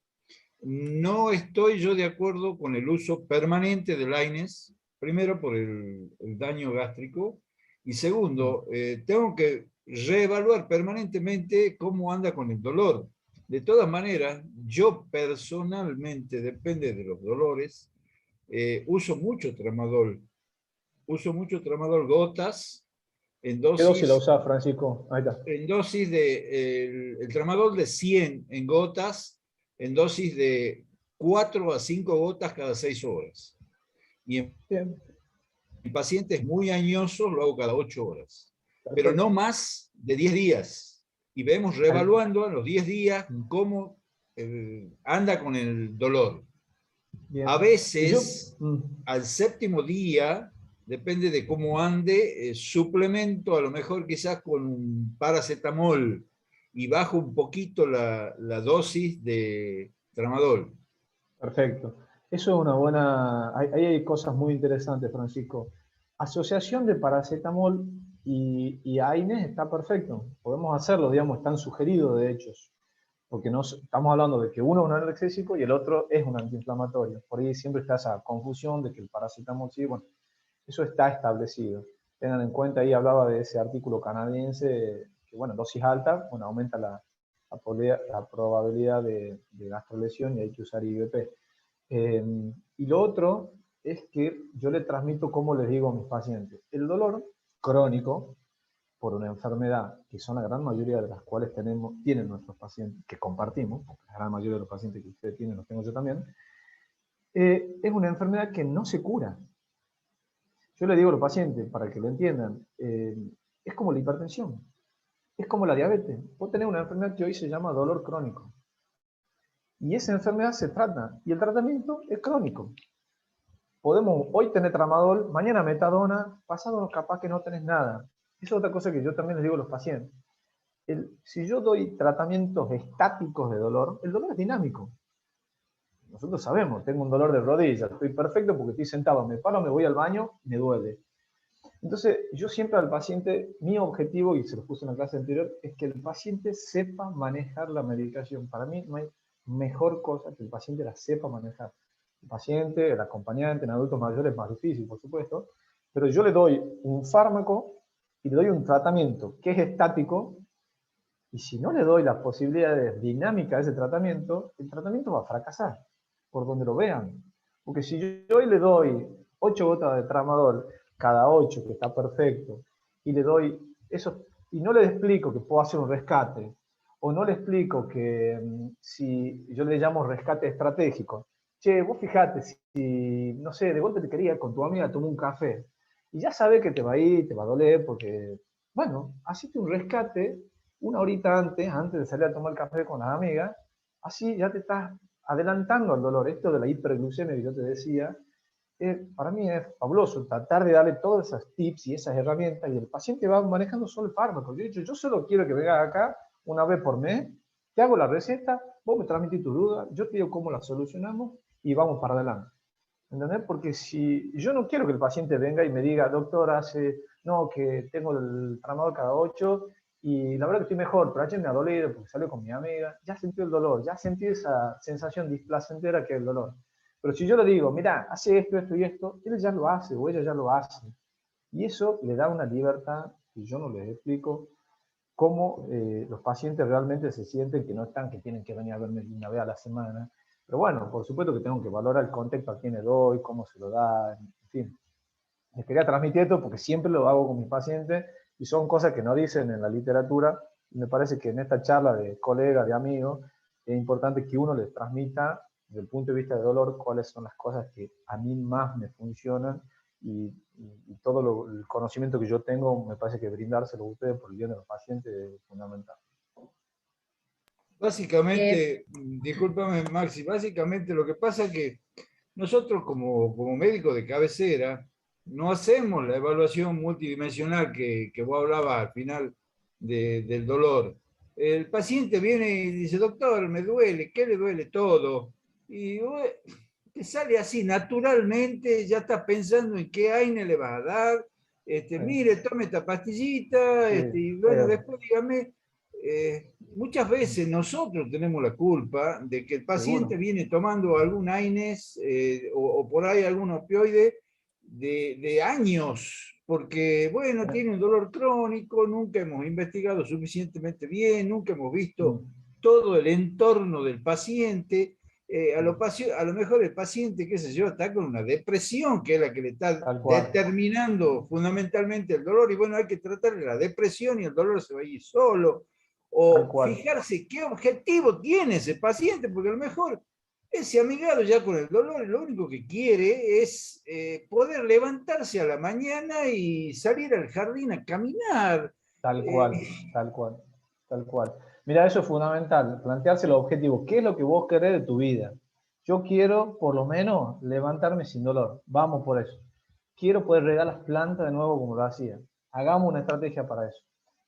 No estoy yo de acuerdo con el uso permanente del AINES, primero por el daño gástrico, y segundo, tengo que reevaluar permanentemente cómo anda con el dolor. De todas maneras, yo personalmente, depende de los dolores, uso mucho tramadol. Uso mucho tramadol gotas, en dosis... ¿Qué dosis la usa, Francisco? Ahí está. En dosis de... el tramadol de 100 en gotas, en dosis de 4 a 5 gotas cada 6 horas. Y en pacientes muy añosos lo hago cada 8 horas. Perfecto. Pero no más de 10 días. Y vemos reevaluando a los 10 días cómo anda con el dolor. Bien. A veces, Yo, al séptimo día, depende de cómo ande, suplemento a lo mejor quizás con un paracetamol y bajo un poquito la dosis de tramadol. perfecto. Eso es una buena... Ahí hay cosas muy interesantes, Francisco. Asociación de paracetamol y AINES está perfecto. Podemos hacerlo, digamos, están sugeridos de hechos. Porque no, estamos hablando de que uno es un analgésico y el otro es un antiinflamatorio. Por ahí siempre está esa confusión de que el paracetamol sí, bueno, eso está establecido. Tengan en cuenta, ahí hablaba de ese artículo canadiense, que bueno, dosis alta, bueno, aumenta la probabilidad de gastrolesión y hay que usar IVP. Y lo otro es que yo le transmito, como les digo a mis pacientes, el dolor crónico por una enfermedad, que son la gran mayoría de las cuales tienen nuestros pacientes, que compartimos, porque la gran mayoría de los pacientes que ustedes tienen los tengo yo también, es una enfermedad que no se cura. Yo le digo a los pacientes, para que lo entiendan, es como la hipertensión, es como la diabetes. Vos tenés una enfermedad que hoy se llama dolor crónico. Y esa enfermedad se trata, y el tratamiento es crónico. Podemos hoy tener tramadol, mañana metadona, pasado capaz que no tenés nada. Esa es otra cosa que yo también les digo a los pacientes. Si yo doy tratamientos estáticos de dolor, el dolor es dinámico. Nosotros sabemos, tengo un dolor de rodilla, estoy perfecto porque estoy sentado, me paro, me voy al baño, me duele. Entonces, yo siempre al paciente, mi objetivo, y se lo puse en la clase anterior, es que el paciente sepa manejar la medicación. Para mí no hay mejor cosa que el paciente la sepa manejar. El paciente, el acompañante, en adultos mayores es más difícil, por supuesto, pero yo le doy un fármaco y le doy un tratamiento que es estático, y si no le doy las posibilidades dinámicas de ese tratamiento, el tratamiento va a fracasar, por donde lo vean. Porque si yo hoy le doy 8 gotas de tramadol, cada 8, que está perfecto, y le doy eso, y no le explico que puedo hacer un rescate, o no le explico que si yo le llamo rescate estratégico, che, vos fijate, si no sé, de golpe te quería con tu amiga tomar un café, y ya sabe que te va a ir, te va a doler, porque, bueno, hacete un rescate una horita antes de salir a tomar café con las amigas, así ya te estás adelantando al dolor. Esto de la hiperglucemia que yo te decía, para mí es fabuloso tratar de darle todos esos tips y esas herramientas y el paciente va manejando solo el fármaco. Yo he dicho, yo solo quiero que vengas acá una vez por mes, te hago la receta, vos me transmitís tu duda, yo te digo cómo la solucionamos y vamos para adelante. ¿Entendés? Porque si yo no quiero que el paciente venga y me diga, doctor, no, que tengo el tramadol cada 8 y la verdad que estoy mejor, pero ayer me ha dolido porque salió con mi amiga, ya sentí el dolor, ya sentí esa sensación displacentera que es el dolor. Pero si yo le digo, mira, hace esto, esto y esto, él ya lo hace o ella ya lo hace. Y eso le da una libertad que yo no les explico cómo los pacientes realmente se sienten que no están, que tienen que venir a verme una vez a la semana. Pero bueno, por supuesto que tengo que valorar el contexto a quién le doy, cómo se lo da, en fin. Les quería transmitir esto porque siempre lo hago con mis pacientes y son cosas que no dicen en la literatura. Y me parece que en esta charla de colegas, de amigos, es importante que uno les transmita, desde el punto de vista del dolor, cuáles son las cosas que a mí más me funcionan y todo el conocimiento que yo tengo, me parece que brindárselo a ustedes por el bien de los pacientes es fundamental. Básicamente, discúlpame Maxi, básicamente lo que pasa es que nosotros como médicos de cabecera no hacemos la evaluación multidimensional que vos hablabas al final del dolor. El paciente viene y dice, doctor, me duele, ¿qué le duele? Todo. Y te sale así, naturalmente, ya estás pensando en qué AINE le vas a dar, mire, tome esta pastillita, y bueno, después dígame, muchas veces nosotros tenemos la culpa de que el paciente viene tomando algún AINES o por ahí algún opioide de años, porque, bueno, tiene un dolor crónico, nunca hemos investigado suficientemente bien, nunca hemos visto todo el entorno del paciente. A lo mejor el paciente, qué sé yo, está con una depresión, que es la que le está determinando fundamentalmente el dolor, y bueno, hay que tratarle la depresión y el dolor se va a ir solo. O fijarse qué objetivo tiene ese paciente, porque a lo mejor ese amigado ya con el dolor lo único que quiere es poder levantarse a la mañana y salir al jardín a caminar. Tal cual, tal cual, tal cual. Mira, eso es fundamental, plantearse los objetivos. ¿Qué es lo que vos querés de tu vida? Yo quiero, por lo menos, levantarme sin dolor. Vamos por eso. Quiero poder regar las plantas de nuevo como lo hacía. Hagamos una estrategia para eso.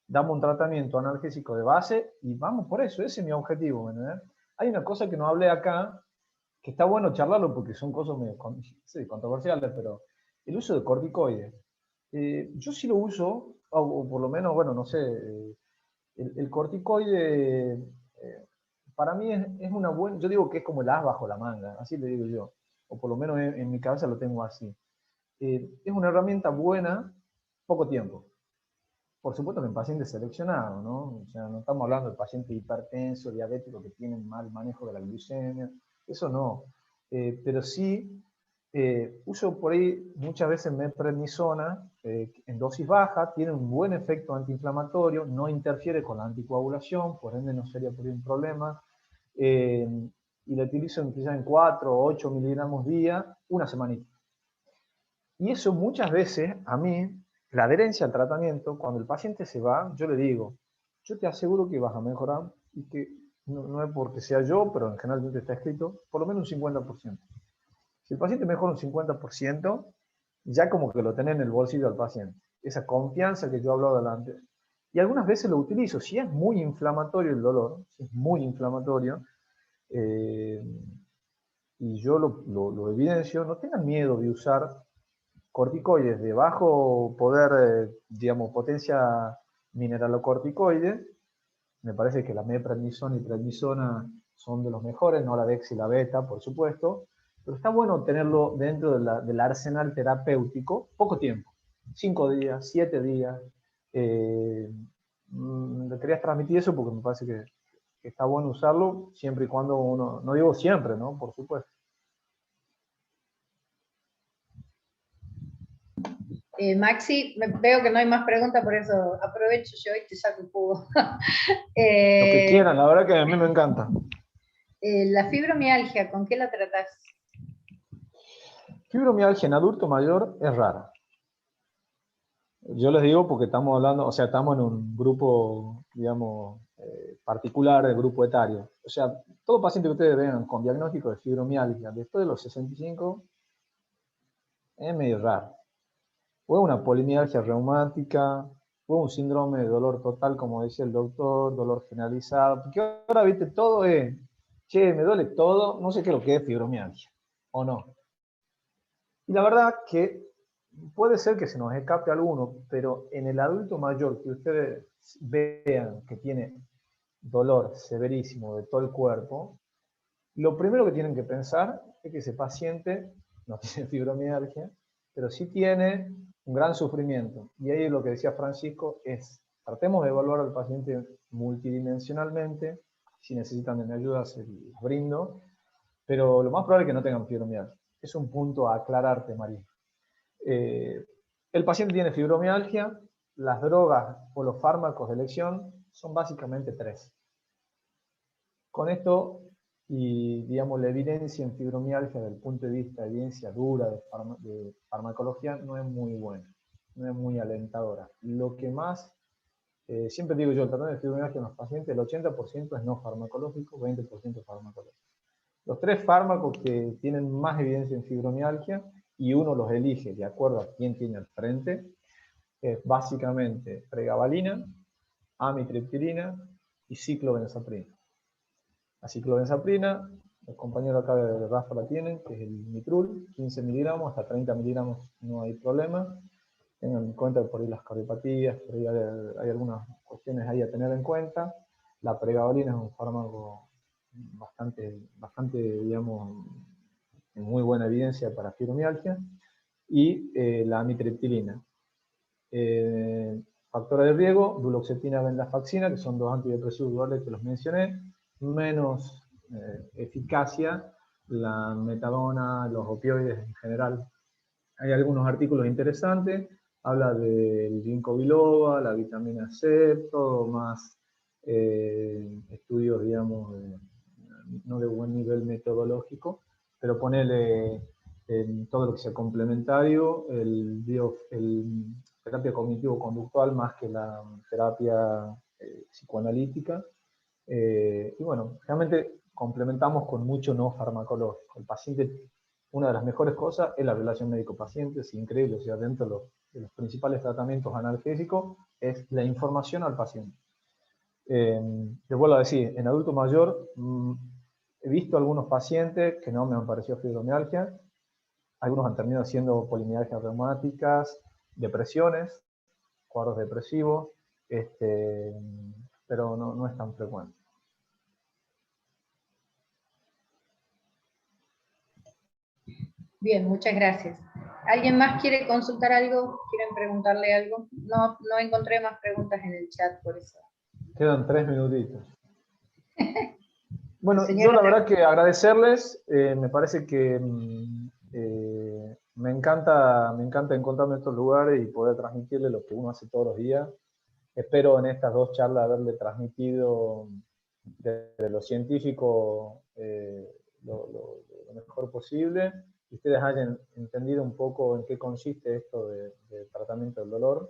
Damos un tratamiento analgésico de base y vamos por eso. Ese es mi objetivo, ¿me entendés? Hay una cosa que no hablé acá, que está bueno charlarlo porque son cosas medio controversiales, pero el uso de corticoides. Yo sí lo uso, o por lo menos, bueno, no sé, el corticoide para mí es una buena, yo digo que es como el as bajo la manga, así le digo yo, o por lo menos en mi cabeza lo tengo así. Es una herramienta buena, poco tiempo. Por supuesto que en pacientes seleccionados, ¿no? O sea, no estamos hablando de pacientes hipertensos, diabéticos que tienen mal manejo de la glucemia, eso no. Pero sí, uso por ahí muchas veces meprednisona en dosis baja, tiene un buen efecto antiinflamatorio, no interfiere con la anticoagulación, por ende no sería por ahí un problema. Y lo utilizo quizás en 4 o 8 miligramos día, una semanita. Y eso muchas veces, a mí, la adherencia al tratamiento, cuando el paciente se va, yo le digo, yo te aseguro que vas a mejorar y que no es porque sea yo, pero en general está escrito, por lo menos un 50%. Si el paciente mejora un 50%, ya como que lo tenés en el bolsillo al paciente. Esa confianza que yo hablaba delante. Y algunas veces lo utilizo. Si es muy inflamatorio el dolor, si es muy inflamatorio, y yo lo evidencio, no tengan miedo de usar corticoides de bajo poder, digamos, potencia mineralocorticoide. Me parece que la meprednisona y prednisona son de los mejores, no la dex y la beta, por supuesto, pero está bueno tenerlo dentro del arsenal terapéutico, poco tiempo, 5 días, 7 días. Le querías transmitir eso porque me parece que está bueno usarlo siempre y cuando uno, no digo siempre, ¿no? Por supuesto. Maxi, veo que no hay más preguntas, por eso aprovecho yo y te saco un jugo. Lo que quieran, la verdad que a mí me encanta. La fibromialgia, ¿con qué la tratás? Fibromialgia en adulto mayor es rara. Yo les digo porque estamos hablando, o sea, estamos en un grupo, digamos, particular, de grupo etario. O sea, todo paciente que ustedes vean con diagnóstico de fibromialgia después de los 65 es medio raro. O es una polimialgia reumática, o un síndrome de dolor total, como decía el doctor, dolor generalizado. Porque ahora, viste, todo es, che, me duele todo, no sé qué es lo que es fibromialgia, o no. Y la verdad que puede ser que se nos escape alguno, pero en el adulto mayor que ustedes vean que tiene dolor severísimo de todo el cuerpo, lo primero que tienen que pensar es que ese paciente no tiene fibromialgia, pero sí tiene un gran sufrimiento. Y ahí lo que decía Francisco es, tratemos de evaluar al paciente multidimensionalmente, si necesitan de mi ayuda se los brindo, pero lo más probable es que no tengan fibromialgia. Es un punto a aclararte, María. El paciente tiene fibromialgia, las drogas o los fármacos de elección son básicamente 3. Con esto, y digamos la evidencia en fibromialgia desde el punto de vista de evidencia dura de farmacología no es muy buena, no es muy alentadora. Lo que más, siempre digo yo, el tratamiento de fibromialgia en los pacientes, el 80% es no farmacológico, 20% farmacológico. Los 3 fármacos que tienen más evidencia en fibromialgia, y uno los elige de acuerdo a quién tiene al frente, es básicamente pregabalina, amitriptilina y ciclobenzaprina. La ciclobenzaprina, los compañeros acá de Rafa la tienen, que es el Mitrul, 15 miligramos, hasta 30 miligramos no hay problema. Tengan en cuenta que por ahí las cardiopatías, por ahí hay algunas cuestiones ahí a tener en cuenta. La pregabalina es un fármaco bastante, digamos, en muy buena evidencia para fibromialgia. Y la amitriptilina. Factores de riesgo, duloxetina, venlafaxina, que son 2 antidepresivos duales que los mencioné, menos eficacia, la metadona, los opioides en general. Hay algunos artículos interesantes, habla del ginkgo biloba, la vitamina C, todo más estudios, digamos, no de buen nivel metodológico, pero ponele todo lo que sea complementario, el terapia cognitivo-conductual más que la terapia psicoanalítica, Y bueno, realmente complementamos con mucho no farmacológico. El paciente, una de las mejores cosas es la relación médico-paciente, es increíble, o sea, dentro de los principales tratamientos analgésicos es la información al paciente. Les vuelvo a decir, en adulto mayor he visto algunos pacientes que no me han parecido fibromialgia, algunos han terminado siendo polimialgias reumáticas, depresiones, cuadros depresivos, pero no es tan frecuente. Bien, muchas gracias. ¿Alguien más quiere consultar algo? ¿Quieren preguntarle algo? No encontré más preguntas en el chat, por eso. Quedan 3 minutitos. Bueno, Señora, yo la verdad que agradecerles, me parece que me encanta encontrarme en estos lugares y poder transmitirles lo que uno hace todos los días. Espero en estas 2 charlas haberle transmitido desde lo científico lo mejor posible, y ustedes hayan entendido un poco en qué consiste esto de tratamiento del dolor.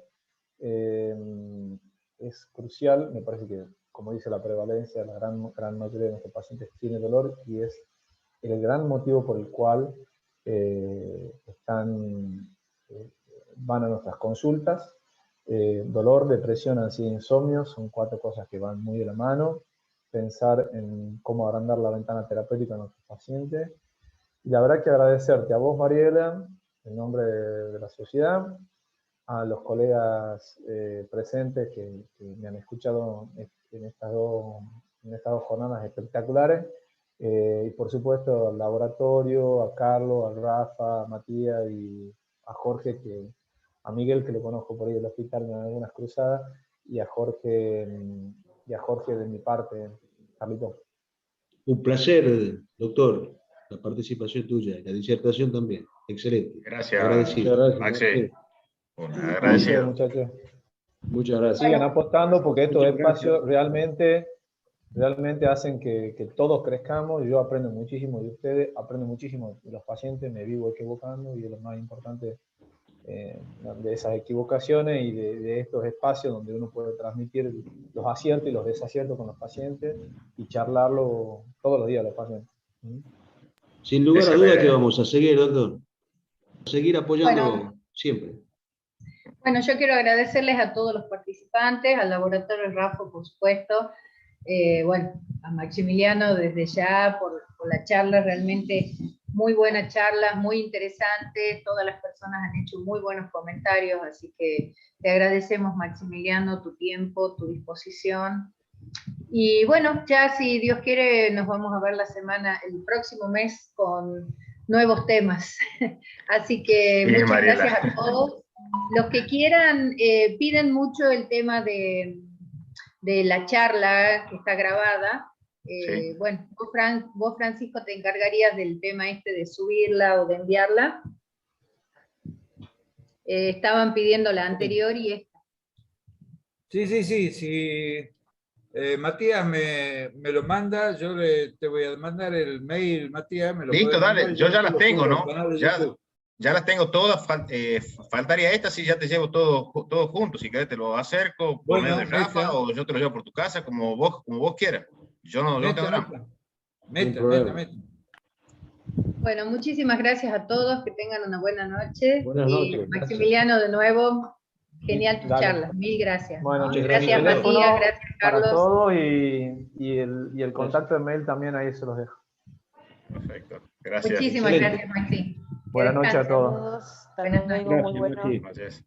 Es crucial, me parece que, como dice la prevalencia, la gran mayoría de nuestros pacientes tiene dolor, y es el gran motivo por el cual van a nuestras consultas. Dolor, depresión, ansiedad, insomnio son 4 cosas que van muy de la mano. Pensar en cómo agrandar la ventana terapéutica a nuestros pacientes. Y la verdad que agradecerte a vos, Mariela, en nombre de la sociedad, a los colegas presentes que me han escuchado en estas dos jornadas espectaculares, y por supuesto al laboratorio, a Carlos, a Rafa, a Matías y a Jorge, a Miguel, que lo conozco por ahí del hospital en algunas cruzadas, y a Jorge de mi parte, Carlito. Un placer, doctor, la participación tuya, la disertación también. Excelente. Gracias, agradecido. Maxi. Agradecido, muchachos. Muchas gracias. Sigan apostando porque estos espacios realmente hacen que todos crezcamos. Yo aprendo muchísimo de ustedes, aprendo muchísimo de los pacientes, me vivo equivocando, y es lo más importante de esas equivocaciones y de estos espacios donde uno puede transmitir los aciertos y los desaciertos con los pacientes y charlarlo todos los días a los pacientes. Sin lugar a dudas que vamos a seguir, doctor. Seguir apoyando siempre. Bueno, yo quiero agradecerles a todos los participantes, al laboratorio Rafa, por supuesto, a Maximiliano desde ya por la charla, realmente muy buena charla, muy interesante, todas las personas han hecho muy buenos comentarios, así que te agradecemos, Maximiliano, tu tiempo, tu disposición. Y bueno, ya si Dios quiere, nos vamos a ver el próximo mes con nuevos temas. Así que muchas gracias a todos. Los que quieran, piden mucho el tema de la charla que está grabada. Sí. Bueno, vos, Francisco, te encargarías del tema de subirla o de enviarla. Estaban pidiendo la anterior y esta. Sí. Matías me lo manda, yo te voy a mandar el mail, Matías. Listo, dale, yo ya las tengo, ¿no? Ya las tengo todas, faltaría esta, si ya te llevo todo junto, si querés te lo acerco por medio de Rafa, o yo te lo llevo por tu casa, como vos quieras. Yo no tengo drama. Meta. Bueno, muchísimas gracias a todos, que tengan una buena noche. Buenas noches. Maximiliano, de nuevo, genial tu charla, mil gracias. Bueno, gracias Matías, gracias Carlos. Para todo, y el contacto de mail también ahí se los dejo. Perfecto, gracias. Muchísimas gracias, Maxi. Buenas noches a todos. Buenas noches. Muy bueno. Gracias.